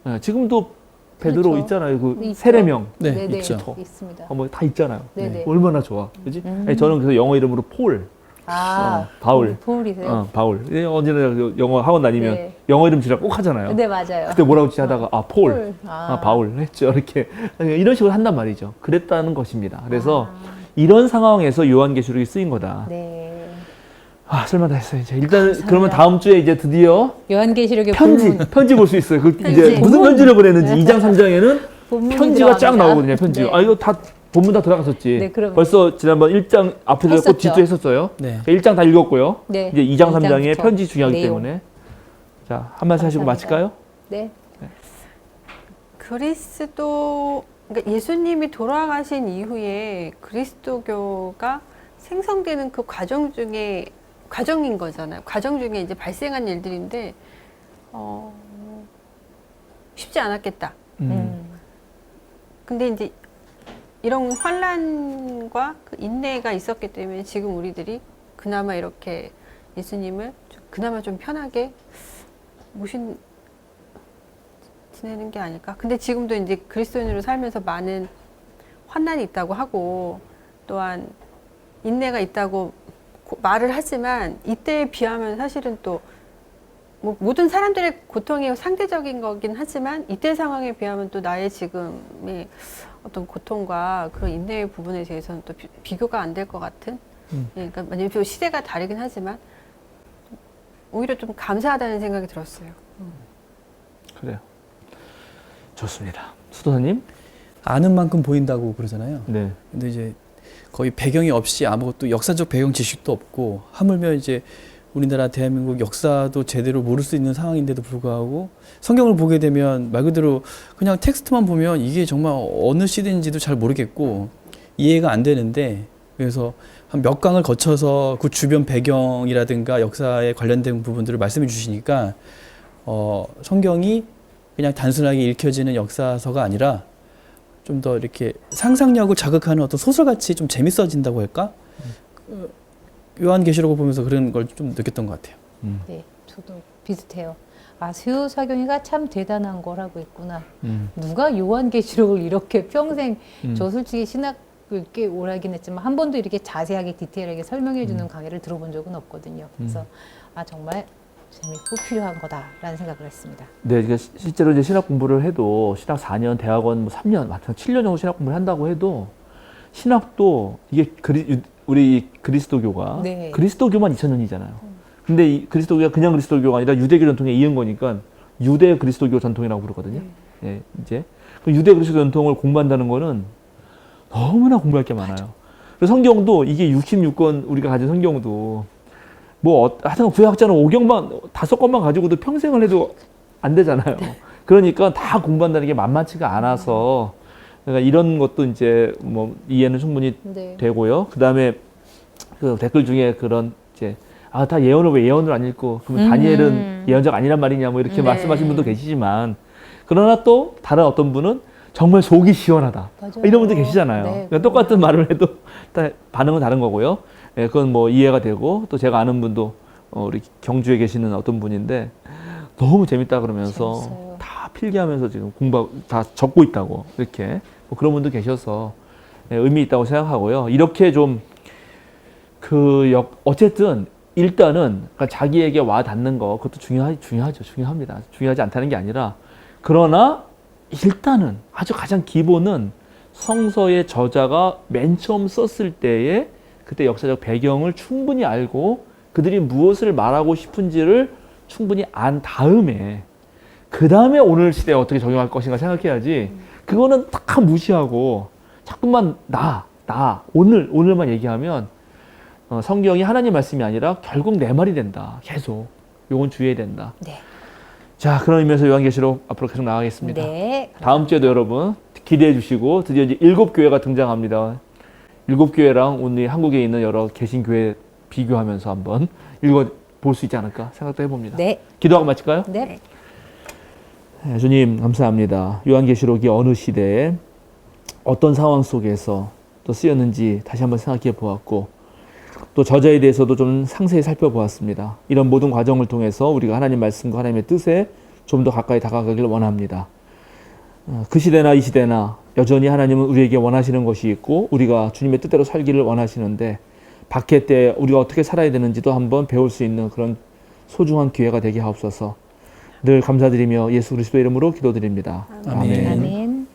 네, 지금도 베드로 그렇죠. 있잖아요. 그 있죠. 세례명 네, 네네. 있죠. 있습니다. 뭐 다 있잖아요. 네네. 얼마나 좋아, 그지? 저는 그래서 영어 이름으로 폴, 아, 바울, 바울이세요? 바울. 언제나 그 영어 학원 다니면 네. 영어 이름 지라 꼭 하잖아요. 네, 맞아요. 그때 뭐라고 지하다가 폴, 폴. 바울 했죠. 이렇게 이런 식으로 한단 말이죠. 그랬다는 것입니다. 그래서 이런 상황에서 요한계시록이 쓰인 거다. 네. 설마 다 했어요. 이제 일단 그러면 다음 주에 이제 드디어 요한계시록의 편지 볼 수 있어요. 그 이제 편지. 무슨 편지를 보내는지 네. 2장 3장에는 본문이 편지가 쫙 들어갑니다. 나오거든요. 편지. 네. 이거 다 본문 다 들어갔었지. 네, 그럼요. 벌써 지난번 1장 앞에도 했고 했었죠. 뒤도 했었어요. 네. 1장 다 읽었고요. 네. 이제 2장 3장의 2장부터 편지 중요하기 내용. 때문에 자, 한 말씀 하시고 감사합니다. 마칠까요? 네. 그리스도, 그러니까 예수님이 돌아가신 이후에 그리스도교가 생성되는 그 과정인 거잖아요. 과정 중에 이제 발생한 일들인데, 쉽지 않았겠다. 근데 이제 이런 환란과 그 인내가 있었기 때문에 지금 우리들이 그나마 이렇게 예수님을 그나마 좀 편하게 지내는 게 아닐까. 근데 지금도 이제 그리스도인으로 살면서 많은 환난이 있다고 하고 또한 인내가 있다고 말을 하지만 이때에 비하면 사실은 또 뭐 모든 사람들의 고통이 상대적인 거긴 하지만 이때 상황에 비하면 또 나의 지금의 어떤 고통과 그 인내의 부분에 대해서는 또 비교가 안 될 것 같은. 예, 그러니까 만약에 시대가 다르긴 하지만 오히려 좀 감사하다는 생각이 들었어요. 그래요. 좋습니다. 수도사님? 아는 만큼 보인다고 그러잖아요. 네. 근데 이제 거의 배경이 없이 아무것도 역사적 배경 지식도 없고 하물며 이제 우리나라 대한민국 역사도 제대로 모를 수 있는 상황인데도 불구하고 성경을 보게 되면 말 그대로 그냥 텍스트만 보면 이게 정말 어느 시대인지도 잘 모르겠고 이해가 안 되는데, 그래서 한 몇 강을 거쳐서 그 주변 배경이라든가 역사에 관련된 부분들을 말씀해 주시니까 성경이 그냥 단순하게 읽혀지는 역사서가 아니라 좀 더 이렇게 상상력을 자극하는 어떤 소설같이 좀 재밌어진다고 할까? 요한계시록을 보면서 그런 걸 좀 느꼈던 것 같아요. 네, 저도 비슷해요. 아, 수사경이가 참 대단한 걸 하고 있구나. 누가 요한계시록을 이렇게 평생, 저 솔직히 신학을 꽤 오래 하긴 했지만 한 번도 이렇게 자세하게 디테일하게 설명해 주는 강의를 들어본 적은 없거든요. 그래서 아, 정말 재밌고 필요한 거다라는 생각을 했습니다. 네, 그러니까 실제로 이제 신학 공부를 해도 신학 4년, 대학원 뭐 3년, 7년 정도 신학 공부를 한다고 해도 신학도 이게 우리 그리스도교가 네. 그리스도교만 2000년이잖아요. 근데 이 그리스도교가 그냥 그리스도교가 아니라 유대교 전통에 이은 거니까 유대 그리스도교 전통이라고 부르거든요. 예, 이제 그 유대 그리스도 전통을 공부한다는 거는 너무나 공부할 게 많아요. 그래서 성경도 이게 66권 우리가 가진 성경도 뭐 하여튼 구약학자는 5경만 5권만 가지고도 평생을 해도 안 되잖아요. 그러니까 다 공부한다는 게 만만치가 않아서 그러니까 이런 것도 이제 뭐 이해는 충분히 네. 되고요. 그다음에 그 댓글 중에 그런 이제 다 예언을 왜 예언을 안 읽고 그러면 다니엘은 예언자가 아니란 말이냐 뭐 이렇게 네. 말씀하신 분도 계시지만, 그러나 또 다른 어떤 분은 정말 속이 시원하다 맞아요. 이런 분도 계시잖아요. 네, 그러니까 똑같은 말을 해도 다 반응은 다른 거고요. 예, 그건 뭐 이해가 되고, 또 제가 아는 분도 우리 경주에 계시는 어떤 분인데 너무 재밌다 그러면서 재밌어요. 다 필기하면서 지금 공부 다 적고 있다고 이렇게 뭐 그런 분도 계셔서 의미 있다고 생각하고요. 이렇게 좀 어쨌든 일단은 그러니까 자기에게 와 닿는 거 그것도 중요합니다. 중요하지 않다는 게 아니라, 그러나 일단은 아주 가장 기본은 성서의 저자가 맨 처음 썼을 때의 그때 역사적 배경을 충분히 알고 그들이 무엇을 말하고 싶은지를 충분히 안 다음에 그 다음에 오늘 시대에 어떻게 적용할 것인가 생각해야지, 그거는 다 무시하고 자꾸만 오늘만 얘기하면 성경이 하나님 말씀이 아니라 결국 내 말이 된다. 계속 요건 주의해야 된다. 네. 자, 그런 의미에서 요한계시록 앞으로 계속 나가겠습니다. 네. 다음 주에도 여러분 기대해 주시고, 드디어 이제 7교회가 등장합니다. 7교회랑 오늘 한국에 있는 여러 개신교회 비교하면서 한번 읽어볼 수 있지 않을까 생각도 해봅니다. 네. 기도하고 마칠까요? 네. 네, 주님 감사합니다. 요한계시록이 어느 시대에 어떤 상황 속에서 또 쓰였는지 다시 한번 생각해 보았고, 또 저자에 대해서도 좀 상세히 살펴보았습니다. 이런 모든 과정을 통해서 우리가 하나님 말씀과 하나님의 뜻에 좀 더 가까이 다가가길 원합니다. 그 시대나 이 시대나 여전히 하나님은 우리에게 원하시는 것이 있고 우리가 주님의 뜻대로 살기를 원하시는데, 박해 때 우리가 어떻게 살아야 되는지도 한번 배울 수 있는 그런 소중한 기회가 되게 하옵소서. 늘 감사드리며 예수 그리스도 이름으로 기도드립니다. 아멘. 아멘.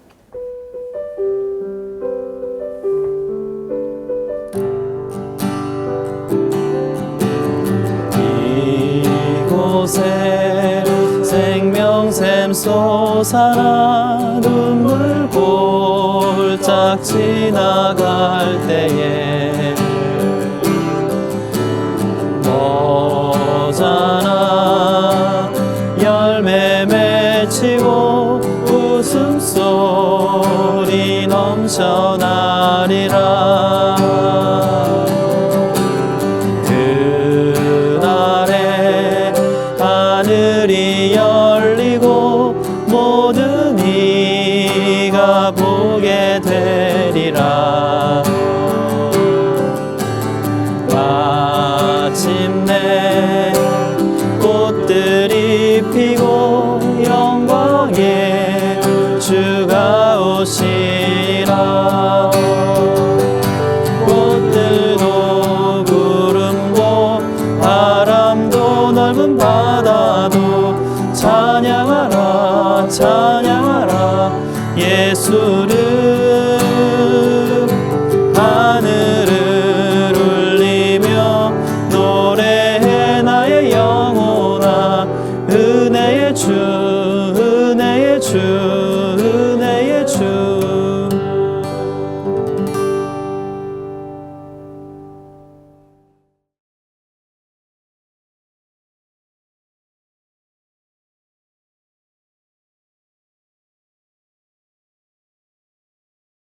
이곳에 생명샘 솟아나 눈물 골짝 지나갈 때에 너잖아 열매 맺히고 웃음소리 넘쳐나리라. 그날에 하늘이 열리고 모든 이가 보게 되리라. 마침내 꽃들이 피고 영광의 주가 오시